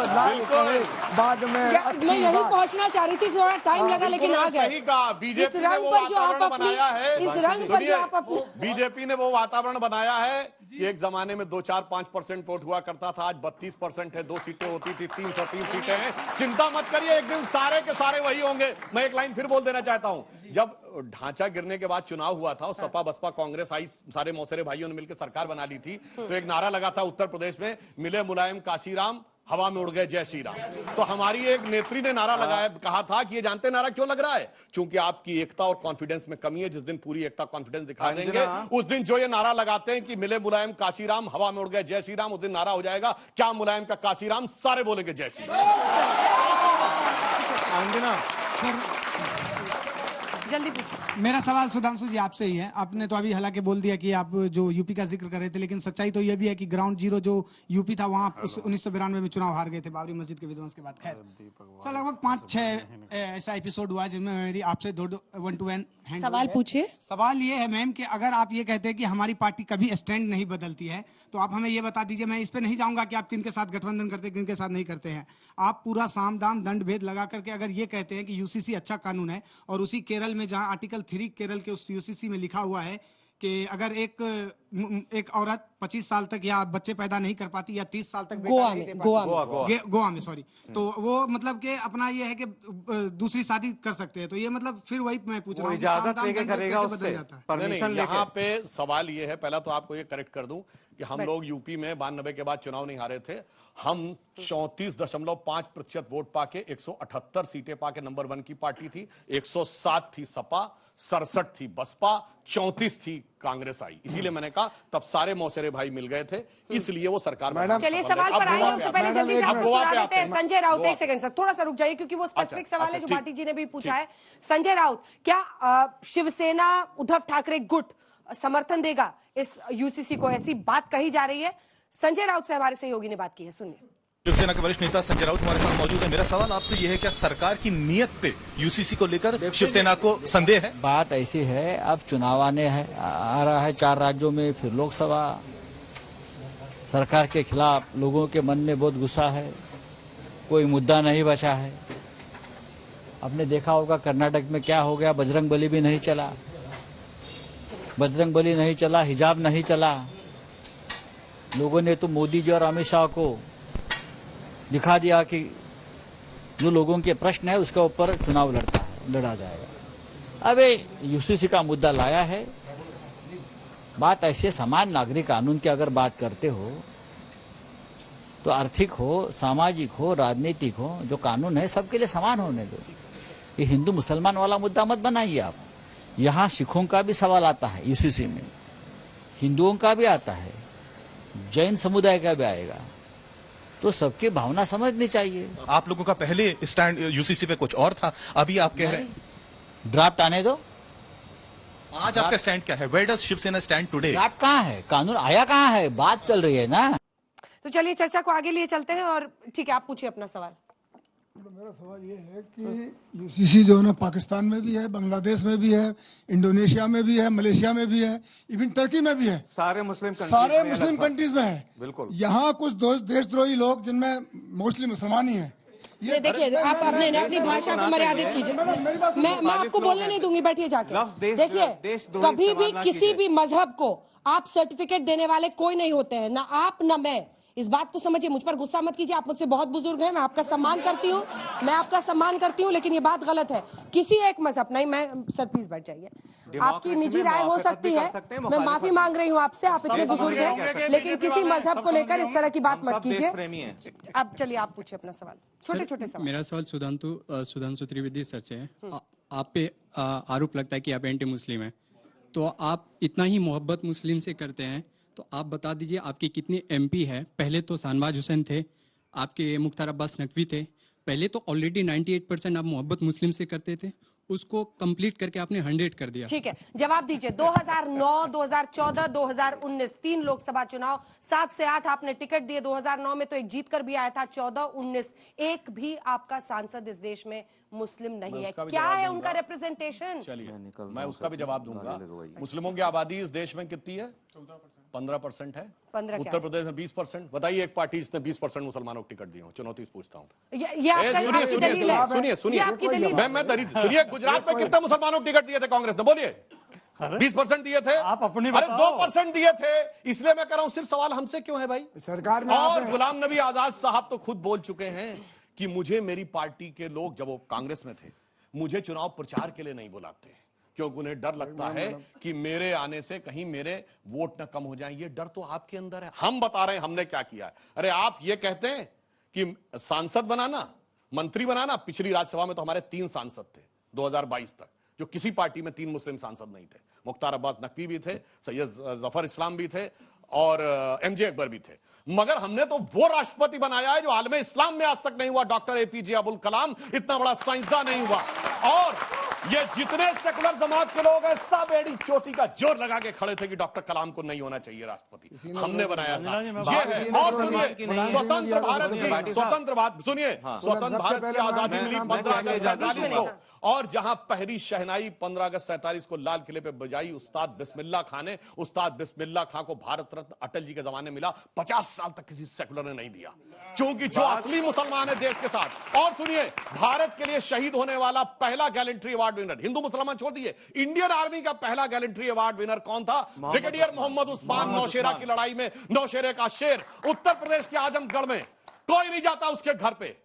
बाद में मैं यही पहुंचना चाह रही थी, थोड़ा टाइम लगा लेकिन आ गए। सही कहा, बीजेपी ने वो वातावरण बनाया है, इस रंग पर जो आप बीजेपी ने वो वातावरण बनाया है कि एक जमाने में 2-4-5% वोट हुआ करता था, आज 32% है, 2 सीटें होती थी, 303 सीटें हैं। चिंता मत करिए, एक दिन सारे के सारे वही होंगे। मैं एक लाइन फिर बोल देना चाहता हूं, जब ढांचा गिरने के बाद चुनाव हुआ था और सपा बसपा कांग्रेस आई, सारे मौसेरे भाइयों ने मिलकर सरकार बना ली थी, तो एक नारा लगा था उत्तर प्रदेश में, मिले मुलायम काशीराम, हवा में उड़ गए जय श्री राम। तो हमारी एक नेत्री ने नारा लगाया, कहा था कि ये जानते नारा क्यों लग रहा है? क्योंकि आपकी एकता और कॉन्फिडेंस में कमी है। जिस दिन पूरी एकता कॉन्फिडेंस दिखा देंगे, उस दिन जो ये नारा लगाते हैं कि मिले मुलायम काशीराम, हवा में उड़ गए जय श्री राम, उस दिन नारा हो जाएगा क्या मुलायम का काशीराम, सारे बोलेंगे जय श्री राम। जल्दी पूछो। मेरा सवाल सुधांशु जी आपसे ही है। आपने तो अभी हालांकि बोल दिया कि आप जो यूपी का जिक्र कर रहे थे, लेकिन सच्चाई तो यह भी है कि ग्राउंड जीरो जो यूपी था वहां 1992 में चुनाव हार गए थे बाबरी मस्जिद के विध्वंस के बाद। खैर लगभग 5-6 ऐसा एपिसोड हुआ जिनमें मेरी आपसे 1 to 1 सवाल पूछिए। सवाल ये है मैम कि अगर आप ये कहते हैं कि हमारी पार्टी कभी स्टैंड नहीं बदलती है, तो आप हमें ये बता दीजिए, मैं इस पे नहीं जाऊंगा कि आप किन के साथ गठबंधन करते हैं, किन के साथ नहीं करते हैं। आप पूरा साम दाम दंड भेद लगा करके अगर ये कहते हैं कि यूसीसी अच्छा कानून है, और उसी केरल में जहां आर्टिकल 3 केरल के उस यूसीसी में लिखा हुआ है कि अगर एक औरत 25 साल तक या बच्चे पैदा नहीं कर पाती या 30 साल तक गोवा में सॉरी, तो वो मतलब कि अपना ये है कि दूसरी शादी कर सकते हैं। तो ये मतलब फिर वही मैं पूछ रहा हूँ, इजाजत लेके करेगा उससे, परमिशन लेके। यहाँ पे सवाल ये है, पहला तो आपको ये करेक्ट कर दूं कि हम लोग यूपी में 92 के बाद चुनाव नहीं हारे थे। हम 34.5% वोट पाके 178 सीटें पाके नंबर 1 की पार्टी थी। 107 थी सपा, 67 थी बसपा, 34 थी कांग्रेस आई। इसीलिए मैंने कहा तब सारे मौसेरे भाई मिल गए थे, इसलिए वो सरकार में। चलिए सवाल पर आइए, उससे पहले जल्दी से आपको सुना देते हैं। संजय राउत, एक सेकंड सर, थोड़ा सा रुक जाइए क्योंकि वो स्पेसिफिक सवाल है जो भाटी जी ने भी पूछा है। संजय राउत, क्या शिवसेना उद्धव ठाकरे गुट समर्थन देगा इस यूसीसी को? ऐसी बात कही जा रही है। संजय राउत से हमारे सहयोगी ने बात की है, सुनिए। शिवसेना के वरिष्ठ नेता संजय राउत हमारे साथ मौजूद है। मेरा सवाल आपसे यह है, क्या सरकार की नीयत पे यूसीसी को लेकर शिवसेना को संदेह है? बात ऐसी है, अब चुनाव आने आ रहा है 4 राज्यों में, फिर लोकसभा। सरकार के खिलाफ लोगों के मन में बहुत गुस्सा है, कोई मुद्दा नहीं बचा है। आपने देखा होगा कर्नाटक में क्या हो गया, बजरंग बली भी नहीं चला, बजरंग बली नहीं चला, हिजाब नहीं चला। लोगों ने तो मोदी जी और अमित शाह को दिखा दिया कि जो लोगों के प्रश्न है उसके ऊपर चुनाव लड़ा जाएगा। अब यूसीसी का मुद्दा लाया है। बात ऐसे समान नागरिक कानून की अगर बात करते हो तो आर्थिक हो, सामाजिक हो, राजनीतिक हो, जो कानून है सबके लिए समान होने दो। ये हिंदू मुसलमान वाला मुद्दा मत बनाइए आप। यहाँ सिखों का भी सवाल आता है यूसीसी में, हिंदुओं का भी आता है, जैन समुदाय का भी आएगा, तो सबकी भावना समझनी चाहिए। आप लोगों का पहले स्टैंड यूसीसी पे कुछ और था, अभी आप कह रहे हैं ड्राफ्ट आने दो। आज आपका स्टैंड क्या है? Where does Shiv Sena stand today? Draft कहाँ है, कानून आया कहाँ है, बात चल रही है ना। तो चलिए चर्चा को आगे लिए चलते हैं और ठीक है, आप पूछिए अपना सवाल। मेरा सवाल ये है कि यूसीसी जो है ना पाकिस्तान में भी है, बांग्लादेश में भी है, इंडोनेशिया में भी है, मलेशिया में भी है, इवन टर्की में भी है, सारे मुस्लिम कंट्रीज में है। बिल्कुल। यहाँ कुछ देशद्रोही लोग जिनमें मोस्टली मुसलमान ही है। ये देखिए, आप अपनी भाषा को मर्यादित कीजिए। मैं आपको बोलने नहीं दूंगी, बैठिए जाके। देखिए, कभी भी किसी भी मजहब को आप सर्टिफिकेट देने वाले कोई नहीं होते हैं, ना आप ना मैं। इस बात को समझिए, मुझ पर गुस्सा मत कीजिए, आप मुझसे बहुत बुजुर्ग हैं, मैं आपका सम्मान करती हूँ, मैं आपका सम्मान करती हूँ, लेकिन ये बात गलत है। किसी एक मजहब, नहीं मैं सर प्लीज बैठ जाइए, आपकी निजी राय हो सकती है, मैं माफी मांग रही हूँ आपसे, आप इतने बुजुर्ग हैं, लेकिन किसी मजहब को लेकर इस तरह की बात मत कीजिए। अब चलिए आप पूछिए अपना सवाल, छोटे छोटे सवाल। मेरा सवाल सुधांशु त्रिवेदी सर से है। आप पे आरोप लगता है कि आप एंटी मुस्लिम हैं, तो आप इतना ही मोहब्बत मुस्लिम से करते हैं, तो आप बता दीजिए आपके कितने एमपी है। पहले तो शाहनवाज हुसैन थे, आपके मुख्तार अब्बास नकवी थे, पहले तो ऑलरेडी 98% आप मोहब्बत मुस्लिम से करते थे, उसको कंप्लीट करके आपने 100 कर दिया। ठीक है, जवाब दीजिए। 2009, 2014, 2019 3 लोकसभा चुनाव, 7 से 8 आपने टिकट दिए। 2009 में तो एक जीत कर भी आया था, 14, 19 एक भी आपका सांसद इस देश में मुस्लिम नहीं है। क्या है उनका रिप्रेजेंटेशन? चलिए मैं उसका भी जवाब दूंगा। मुस्लिमों की आबादी इस देश में कितनी है? 15% है। 15 उत्तर प्रदेश में 20%। बताइए एक पार्टी जिसने 20% मुसलमानों को टिकट दिए हो, चुनौती पूछता हूँ। सुनिए, गुजरात में कितने मुसलमानों को टिकट दिए थे कांग्रेस ने? बोलिए। 20% दिए थे। आप अपनी 2% दिए थे। इसलिए मैं कह रहा हूं, सिर्फ सवाल हमसे क्यों है भाई? सरकार में और गुलाम नबी आजाद साहब तो खुद बोल चुके हैं कि मुझे मेरी पार्टी के लोग, जब वो कांग्रेस में थे, मुझे चुनाव प्रचार के लिए नहीं बुलाते, क्योंकि उन्हें डर लगता है कि मेरे आने से कहीं मेरे वोट न कम हो जाएं। ये डर तो आपके अंदर है। हम बता रहे हैं हमने क्या किया है। अरे आप ये कहते हैं कि सांसद बनाना, मंत्री बनाना, पिछली राज्यसभा में तो हमारे 3 सांसद थे 2022 तक, जो किसी पार्टी में 3 मुस्लिम सांसद नहीं थे। मुख्तार अब्बास नकवी भी थे, सैयद जफर इस्लाम भी थे और एमजे अकबर भी थे। मगर हमने तो वो राष्ट्रपति बनाया है जो आलम इस्लाम में आज तक नहीं हुआ। डॉक्टर एपीजे अब्दुल कलाम इतना बड़ा साइंसदान नहीं हुआ। और ये जितने सेकुलर जमात के लोग हैं, सब एड़ी चोटी का जोर लगा के खड़े थे कि डॉक्टर कलाम को नहीं होना चाहिए राष्ट्रपति। हमने बनाया था ये है। और सुनिए, स्वतंत्र भारत की स्वतंत्र भारत की आजादी मिली 15 अगस्त 47 को, और जहां पहली शहनाई 15 अगस्त 47 को लाल किले पे बजाई उस्ताद बिस्मिल्लाह खां ने, उस्ताद बिस्मिल्लाह खां को भारत रत्न अटल जी के जमाने मिला। 50 साल तक किसी सेकुलर ने नहीं दिया, क्योंकि जो असली मुसलमान है देश के साथ। और सुनिए, भारत के लिए शहीद होने वाला पहला गैलेंट्री अवार्ड विनर, हिंदू मुसलमान छोड़ दिए, इंडियन आर्मी का पहला गैलेंट्री अवार्ड विनर कौन था? ब्रिगेडियर मोहम्मद उस्मान। नौशेरा की लड़ाई में नौशेरे का शेर। उत्तर प्रदेश के आजमगढ़ में कोई नहीं जाता उसके घर पे,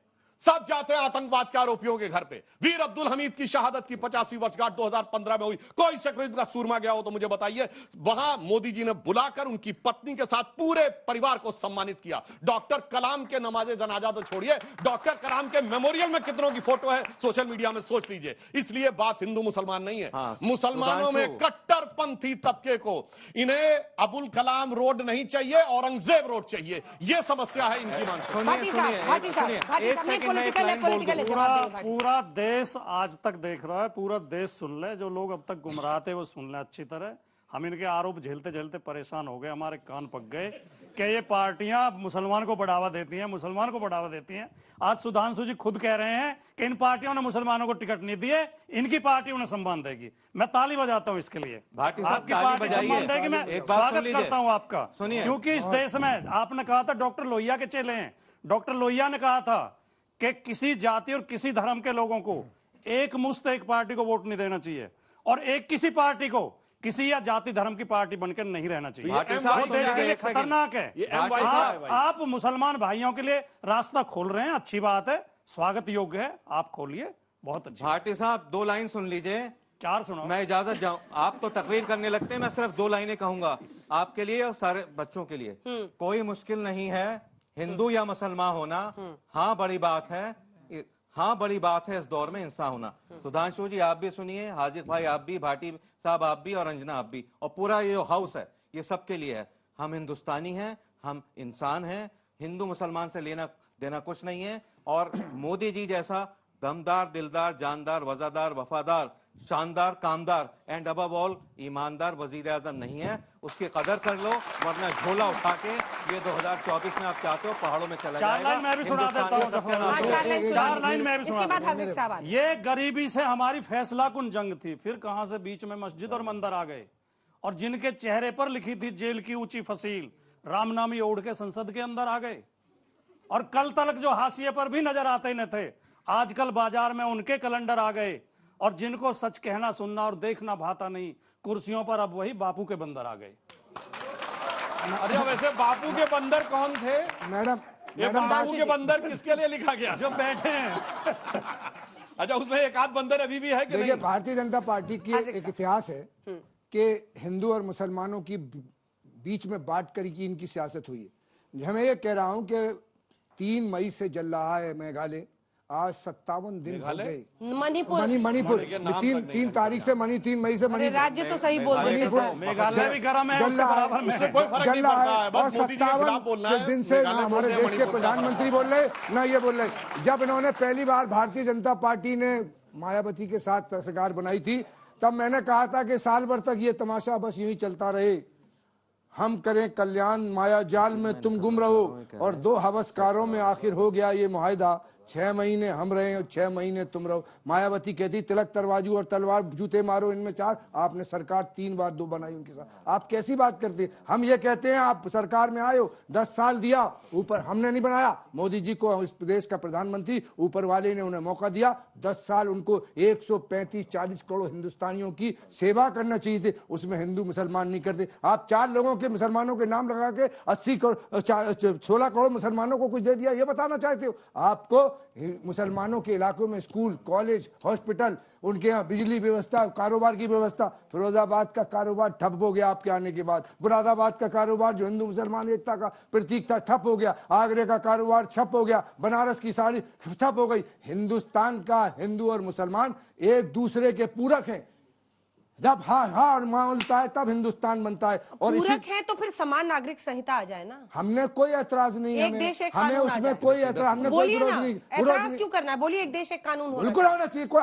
सब जाते हैं आतंकवाद के आरोपियों के घर पे। वीर अब्दुल हमीद की शहादत की 50वीं वर्षगांठ 2015 में हुई। कोई सेक्युलरिज्म का सूरमा गया हो तो मुझे बताइए। वहां मोदी जी ने बुलाकर उनकी पत्नी के साथ पूरे परिवार को सम्मानित किया। डॉक्टर कलाम के नमाजे जनाजा तो छोड़िए, डॉक्टर कलाम के मेमोरियल में कितनों की फोटो है सोशल मीडिया में, सोच लीजिए। इसलिए बात हिंदू मुसलमान नहीं है। मुसलमानों में कट्टरपंथी तबके को, इन्हें अबुल कलाम रोड नहीं चाहिए, औरंगजेब रोड चाहिए। यह समस्या है इनकी मानसिकता। पूरा देश आज तक देख रहा है, पूरा देश सुन ले। जो लोग अब तक गुमराह थे वो सुन ले अच्छी तरह। हम इनके आरोप झेलते झेलते परेशान हो गए, हमारे कान पक गए कि ये पार्टियां मुसलमान को बढ़ावा देती हैं, मुसलमान को बढ़ावा देती हैं। आज सुधांशु जी खुद कह रहे हैं कि इन पार्टियों ने मुसलमानों को टिकट नहीं दिए, इनकी पार्टी उन्हें सम्मान देगी। मैं ताली बजाता हूं इसके लिए, आपकी पार्टी सम्मान देगी। मैं स्वागत करता हूं आपका, क्योंकि इस देश में आपने कहा था डॉक्टर लोहिया के चेले हैं। डॉक्टर लोहिया ने कहा था कि किसी जाति और किसी धर्म के लोगों को एक मुश्त एक पार्टी को वोट नहीं देना चाहिए, और एक किसी पार्टी को किसी या जाति धर्म की पार्टी बनकर नहीं रहना चाहिए। वो देश के लिए खतरनाक है। आप मुसलमान भाइयों के लिए रास्ता खोल रहे हैं, अच्छी बात है, स्वागत योग्य है, आप खोलिए, बहुत अच्छी। भाटी साहब 2 लाइन सुन लीजिए। 4 सुनो, मैं इजाजत जाऊं। आप तो तकरीर करने लगते हैं, मैं सिर्फ 2 लाइनें कहूंगा आपके लिए और सारे बच्चों के लिए। कोई मुश्किल नहीं है हिंदू या मुसलमान होना। हाँ बड़ी बात है, हाँ बड़ी बात है इस दौर में इंसान होना। सुधांशु जी आप भी सुनिए, हाजिर भाई आप भी, भाटी साहब आप भी, और अंजना आप भी, और पूरा ये हाउस है, ये सबके लिए है। हम हिंदुस्तानी हैं, हम इंसान हैं, हिंदू मुसलमान से लेना देना कुछ नहीं है। और मोदी जी जैसा दमदार, दिलदार, जानदार, वफादार, वफादार, शानदार, कामदार एंड अबव ऑल ईमानदार वजीर आजम नहीं है। उसकी कदर कर लो, वरना झोला उठा के ये 2024 में आप चाहते हो पहाड़ों में चला जाएगा। 4 लाइन मैं भी सुना देता हूं। 4 लाइन मैं भी सुना। ये गरीबी से हमारी फैसला कुन जंग थी, फिर कहां से बीच में मस्जिद और मंदिर आ गए। और जिनके चेहरे पर लिखी थी जेल की ऊंची फसील, रामनामी ओढ़ के संसद के अंदर आ गए। और कल तलक जो हाशिए पर भी नजर आते न थे, आजकल बाजार में उनके कैलेंडर आ गए। और जिनको सच कहना, सुनना और देखना भाता नहीं, कुर्सियों पर अब वही बापू के बंदर आ गए। अरे वैसे बापू के बंदर कौन थे? मैडम, ये बापू के बंदर किसके लिए लिखा गया? जो बैठे हैं। अच्छा, उसमें एक आध बंदर अभी भी है कि नहीं? भारतीय जनता पार्टी की एक इतिहास है कि हिंदू और मुसलमानों की बीच में बांट कर की इनकी सियासत हुई है। मैं ये कह रहा हूं कि 3 मई से जल रहा है मेघालय, आज 57 दिन हो गए। मणिपुर 3 तारीख से 3 मई से मणिपुर राज्य तो सही बोल रहे हैं। मेघालय भी गर्म है, उसके बराबर में उससे कोई फर्क नहीं पड़ता है। और 57 दिन से ना हमारे देश के प्रधानमंत्री बोल रहे ना ये बोल रहे। जब इन्होंने पहली बार भारतीय जनता पार्टी ने मायावती के साथ सरकार बनाई थी, तब मैंने कहा था कि साल भर तक ये तमाशा बस यूं ही चलता रहे, हम करें कल्याण माया जाल में तुम गुम रहो, और 2 हवसकारों में आखिर हो गया ये मुआहिदा, 6 महीने हम रहे और 6 महीने तुम रहो। मायावती कहती तिलक तरवाजू और तलवार जूते मारो इनमें 4, आपने सरकार 3 बार 2 बनाई उनके साथ। आप कैसी बात करते हैं? हम ये कहते हैं आप सरकार में आए हो, 10 साल दिया, ऊपर हमने नहीं बनाया, मोदी जी को इस प्रदेश का प्रधानमंत्री ऊपर वाले ने उन्हें मौका दिया, 10 साल उनको 135-40 करोड़ हिंदुस्तानियों की सेवा करना चाहिए थे, उसमें हिंदू मुसलमान नहीं करते। आप 4 लोगों के मुसलमानों के नाम लगा के 16 करोड़ मुसलमानों को कुछ दे दिया, ये बताना चाहते हो? आपको मुसलमानों के इलाकों में स्कूल, कॉलेज, हॉस्पिटल, उनके यहाँ बिजली व्यवस्था, कारोबार की व्यवस्था, फिरोजाबाद का कारोबार ठप हो गया आपके आने के बाद, मुरादाबाद का कारोबार जो हिंदू मुसलमान एकता का प्रतीक था ठप हो गया, आगरे का कारोबार ठप हो गया, बनारस की साड़ी ठप हो गई। हिंदुस्तान का हिंदू और मुसलमान एक दूसरे के पूरक हैं, जब हार मानता है तब हिंदुस्तान बनता है। और पूरक है तो फिर समान नागरिक संहिता आ जाए ना। हमने कोई ऐतराज नहीं है, हमें उसमें कोई ऐतराज, हमने कोई विरोध नहीं। ऐतराज क्यों करना है? बोलिए, एक देश एक कानून बिल्कुल होना चाहिए, कोई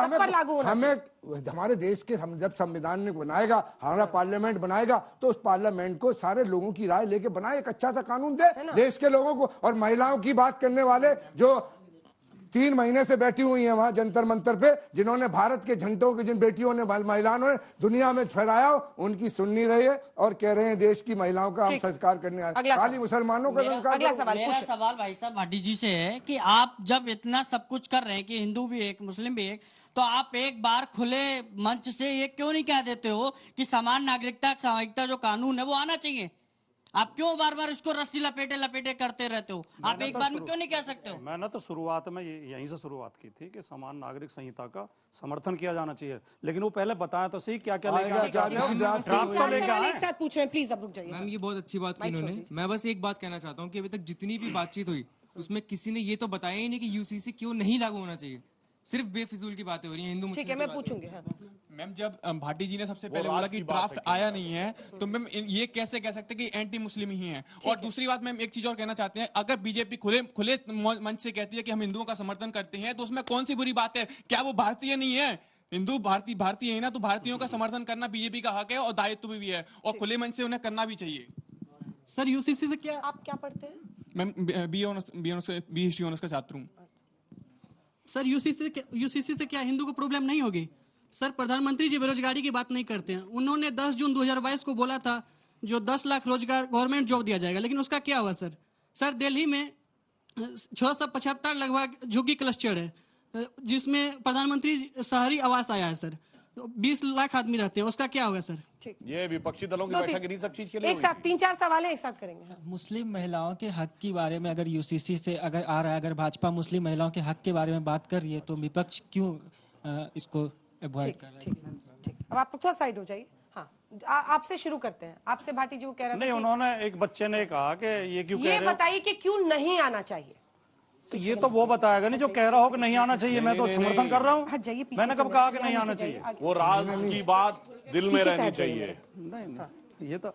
हमें हमारे देश के हम जब संविधान ने बनाएगा, हमारा पार्लियामेंट बनाएगा, तो उस पार्लियामेंट को सारे लोगों की राय लेके बनाए, एक अच्छा सा कानून दे देश के लोगों को। और महिलाओं की बात करने वाले जो 3 महीने से बैठी हुई हैं वहां जंतर मंतर पे, जिन्होंने भारत के झंडों की जिन बेटियों ने, महिलाओं ने दुनिया में फहराया, उनकी सुन नहीं रही है और कह रहे हैं देश की महिलाओं का हम संस्कार करने आए, खाली मुसलमानों का संस्कार। मेरा सवाल भाई साहब भाटी जी से है कि आप जब इतना सब कुछ कर रहे हैं कि हिंदू भी एक मुस्लिम भी एक, तो आप एक बार खुले मंच से ये क्यों नहीं कह देते हो कि समान नागरिकता सामाजिकता जो कानून है वो आना चाहिए? आप क्यों बार बार इसको रस्सी लपेटे करते रहते हो? आप एक बार में क्यों नहीं कह सकते हो? मैंने तो शुरुआत में यहीं से शुरुआत की थी कि समान नागरिक संहिता का समर्थन किया जाना चाहिए, लेकिन वो पहले बताया तो सही क्या क्या लेके एक साथ पूछ रहे हैं, प्लीज अब रुक जाइए। मैम, ये बहुत अच्छी बात की इन्होंने। मैं बस एक बात कहना चाहता हूँ कि अभी तक जितनी भी बातचीत हुई उसमें किसी ने ये तो बताया ही नहीं कि यूसीसी क्यों नहीं लागू होना चाहिए। सिर्फ बेफिजूल की बातें हो रही हैं हिंदू मुस्लिम। ठीक है, मैं पूछूंगी। मैम, जब भाटी जी ने सबसे पहले बोला कि ड्राफ्ट आया नहीं है, तो मैम ये कैसे कह सकते कि एंटी मुस्लिम ही है? और दूसरी बात मैम, एक चीज और कहना चाहते हैं, अगर बीजेपी खुले मंच से कहती है कि हम हिंदुओं का समर्थन करते हैं, तो उसमें कौन सी बुरी बात है? क्या वो भारतीय नहीं है? हिंदू भारतीय है ना, तो भारतीयों का समर्थन करना बीजेपी का हक है और दायित्व भी है, और खुले मंच से उन्हें करना भी चाहिए। सर, यूसीसी से क्या आप क्या पढ़ते हैं? मैम, बी हिस्ट्री ऑनर्स का छात्र हूँ। सर, यूसीसी से क्या हिंदू को प्रॉब्लम नहीं होगी? सर, प्रधानमंत्री जी बेरोजगारी की बात नहीं करते हैं। उन्होंने 10 जून 2022 को बोला था जो 10 लाख रोजगार गवर्नमेंट जॉब दिया जाएगा, लेकिन उसका क्या हुआ सर? सर, दिल्ली में 675 लगभग झुग्गी क्लस्टर है, जिसमें प्रधानमंत्री शहरी आवास आया है सर, 20 लाख आदमी रहते हैं, उसका क्या होगा सर? ये विपक्षी दलों की बैठक नहीं सब चीज के लिए एक साथ 3-4 सवाल है, एक साथ करेंगे। मुस्लिम महिलाओं के हक के बारे में अगर यूसीसी से अगर आ रहा है, अगर भाजपा मुस्लिम महिलाओं के हक के बारे में बात कर रही है, तो विपक्ष क्यों इसको अवॉइड कर रहा है? ठीक, अब आप थोड़ा साइड हो जाइए। हाँ, आपसे शुरू करते हैं। आपसे भाटी जी वो कह रहे थे नहीं, उन्होंने एक बच्चे ने कहा कि ये क्यों कह रहे हो? बताइए कि क्यों नहीं आना चाहिए। तो ये तो वो बताएगा नहीं जो कह रहा हो कि नहीं आना चाहिए। मैं तो समर्थन कर रहा हूँ, मैंने कब कहा कि नहीं आना चाहिए? वो राज की बात दिल में रहनी चाहिए। नहीं, ये तो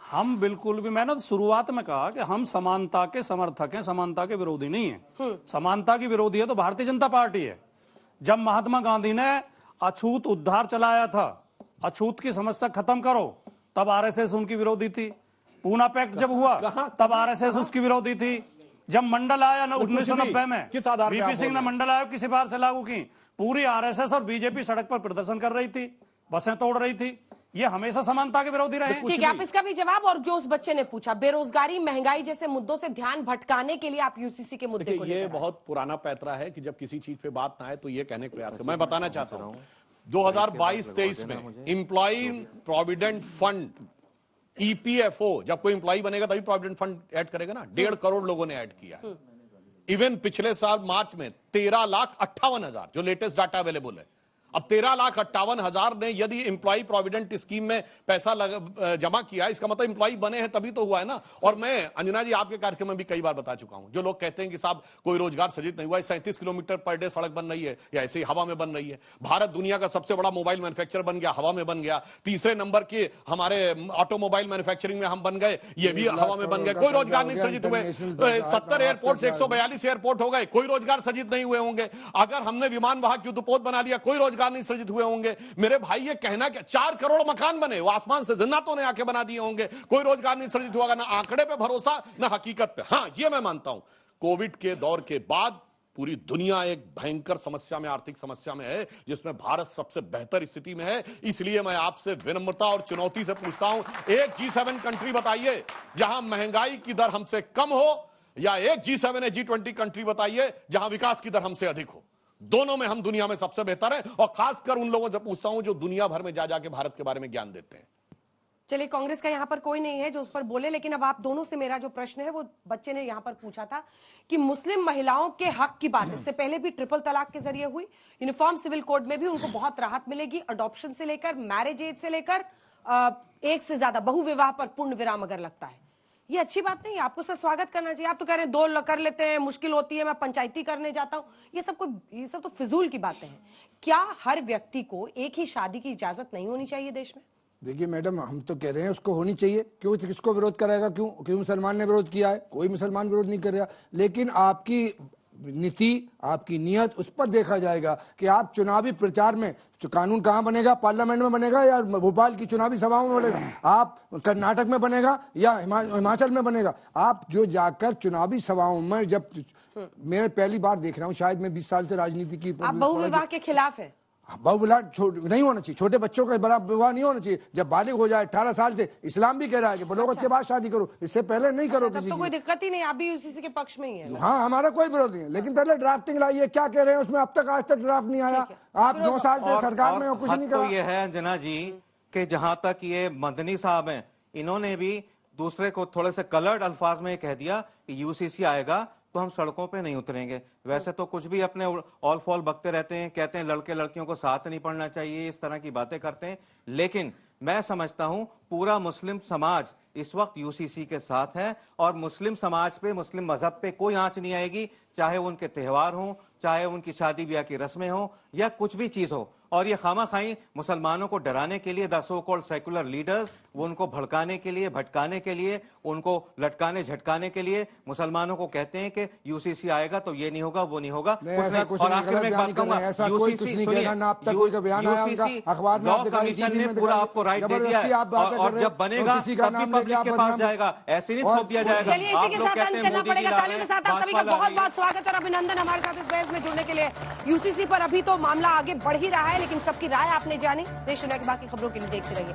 हम बिल्कुल भी, मैंने तो शुरुआत में कहा कि हम समानता के समर्थक हैं, समानता के विरोधी नहीं है। समानता की विरोधी है तो भारतीय जनता पार्टी है। जब महात्मा गांधी ने अछूत उद्धार चलाया था, अछूत की समस्या खत्म करो, तब आरएसएस उनकी विरोधी थी। पूना पैक्ट जब हुआ तब आरएसएस उसकी विरोधी थी। जब मंडल आया ना 1990 में, वीपी सिंह ने मंडल आयोग की सिफारिश से लागू की, पूरी आरएसएस और बीजेपी सड़क पर प्रदर्शन कर रही थी, बसें तोड़ रही थी। ये हमेशा समानता के विरोधी रहे। ठीक है, आप इसका भी जवाब। और जो उस बच्चे ने पूछा, बेरोजगारी महंगाई जैसे मुद्दों से ध्यान भटकाने के लिए आप यूसीसी के मुद्दे को ये बहुत पुराना पैतरा है कि जब किसी चीज पे बात ना आए तो ये कहने का प्रयास कर। मैं बताना चाहता हूं 2022-23 में एम्प्लॉय प्रोविडेंट फंड ईपीएफओ जब कोई एम्प्लॉय बनेगा तभी प्रोविडेंट फंड ऐड करेगा ना। 1.5 करोड़ लोगों ने ऐड किया है। इवन पिछले साल मार्च में 13,58,000 जो लेटेस्ट डाटा अवेलेबल है। अब 13,58,000 ने यदि एम्प्लॉय प्रोविडेंट स्कीम में पैसा जमा किया, इसका मतलब एम्प्लॉय बने हैं तभी तो हुआ है ना। और मैं अंजना जी आपके कार्यक्रम में भी कई बार बता चुका हूं, जो लोग कहते हैं कि साहब कोई रोजगार सृजित नहीं हुआ है, 37 किलोमीटर पर डे सड़क बन रही है या ऐसे ही हवा में बन रही है। भारत दुनिया का सबसे बड़ा मोबाइल मैन्युफैक्चरर बन गया, हवा में बन गया। तीसरे नंबर के हमारे ऑटोमोबाइल मैन्युफैक्चरिंग में हम बन गए, ये भी हवा में बन गए, कोई रोजगार नहीं सृजित हुए। 70 एयरपोर्ट से 142 एयरपोर्ट हो गए, कोई रोजगार सृजित नहीं हुए होंगे। अगर हमने विमान वाहक युद्धपोत बना लिया, कोई रोजगार नहीं सृजित हुए होंगे। मेरे भाई ये कहना कि 4 करोड़ मकान बने, वो आसमान से जन्नतों ने आके बना दिए होंगे, कोई रोजगार नहीं सृजित हुआ। ना आंकड़े पे भरोसा, ना हकीकत पे। हां, ये मैं मानता हूं, कोविड के दौर के बाद पूरी दुनिया एक भयंकर समस्या में, आर्थिक समस्या में है, जिसमें भारत सबसे बेहतर स्थिति में है। इसलिए मैं आपसे विनम्रता और चुनौती से पूछता हूं, एक G7 कंट्री बताइए जहां महंगाई की दर हमसे कम हो, या एक G7 या G20 कंट्री बताइए जहां विकास की दर हमसे अधिक हो। दोनों में हम दुनिया में सबसे बेहतर हैं, और खासकर उन लोगों से पूछता हूं जो दुनिया भर में जा जाके भारत के बारे में ज्ञान देते हैं। चलिए, कांग्रेस का यहाँ पर कोई नहीं है जो उस पर बोले, लेकिन अब आप दोनों से मेरा जो प्रश्न है, वो बच्चे ने यहाँ पर पूछा था कि मुस्लिम महिलाओं के हक की बात इससे पहले भी ट्रिपल तलाक के जरिए हुई, यूनिफॉर्म सिविल कोड में भी उनको बहुत राहत मिलेगी, अडॉप्शन से लेकर मैरिज एज से लेकर एक से ज्यादा बहुविवाह पर पूर्ण विराम अगर लगता है। ये अच्छी बात नहीं है, आपको सर स्वागत करना चाहिए। आप तो कह रहे हैं 2 कर लेते हैं, मुश्किल होती है, मैं पंचायती करने जाता हूं। ये सब तो फिजूल की बातें हैं। क्या हर व्यक्ति को एक ही शादी की इजाजत नहीं होनी चाहिए देश में? देखिए मैडम, हम तो कह रहे हैं उसको होनी चाहिए। क्यों, किसको विरोध कराएगा? क्यों मुसलमान ने विरोध किया है? कोई मुसलमान विरोध नहीं कर रहा। लेकिन आपकी नीति, आपकी नियत, उस पर देखा जाएगा कि आप चुनावी प्रचार में कानून कहाँ बनेगा, पार्लियामेंट में बनेगा या भोपाल की चुनावी सभाओं में बनेगा, आप कर्नाटक में बनेगा या हिमाचल में बनेगा। आप जो जाकर चुनावी सभाओं में, जब मैं पहली बार देख रहा हूँ, शायद मैं 20 साल से राजनीति की, आप बहुविवाह के खिलाफ है? बहुविवाह नहीं होना चाहिए, छोटे बच्चों का बड़ा विवाह नहीं होना चाहिए। जब बालिग हो जाए 18 साल से, इस्लाम भी कह रहा है कि बलोगत के बाद शादी करो, इससे पहले नहीं करो। तब तो कोई दिक्कत ही नहीं, आप भी उसी के पक्ष में ही है। हाँ, हमारा कोई विरोध नहीं है, लेकिन पहले ड्राफ्टिंग लाइए। क्या कह रहे हैं उसमें? अब तक आज तक ड्राफ्ट नहीं आया। आप 9 साल से सरकार में कुछ नहीं करा। तो ये है अंजना जी कि जहां तक ये मदनी साहब हैं, इन्होंने भी दूसरे को थोड़े से कलर्ड अल्फाज में कह दिया कि यूसीसी आएगा तो हम सड़कों पे नहीं उतरेंगे। वैसे तो कुछ भी अपने ऑल फॉल बकते रहते हैं, कहते हैं लड़के लड़कियों को साथ नहीं पढ़ना चाहिए, इस तरह की बातें करते हैं। लेकिन मैं समझता हूं पूरा मुस्लिम समाज इस वक्त यूसीसी के साथ है, और मुस्लिम समाज पे, मुस्लिम मजहब पे कोई आंच नहीं आएगी, चाहे उनके त्यौहार हों, चाहे उनकी शादी ब्याह की रस्में हों, या कुछ भी चीज हो। और ये खामाखाई मुसलमानों को डराने के लिए, the so called secular leaders, वो उनको भड़काने के लिए, भटकाने के लिए, उनको लटकाने झटकाने के लिए मुसलमानों को कहते हैं कि यूसीसी आएगा तो ये नहीं होगा, वो नहीं होगा। और आखिर में एक बात कहूंगा, यूसीसी लॉ कमीशन ने पूरा आपको राइट दे दिया है, और जब बनेगा तभी पब्लिक के पास जाएगा, ऐसे नहीं थोप दिया जाएगा। आप लोग कहते हैं मोदी की तालियों के साथ आप सभी का बहुत बहुत स्वागत और अभिनंदन हमारे साथ इस बहस में जुड़ने के लिए। यूसीसी पर अभी तो मामला आगे बढ़ ही रहा है, लेकिन सबकी राय आपने जानी। देश दुनिया की बाकी खबरों के लिए देखते रहिए।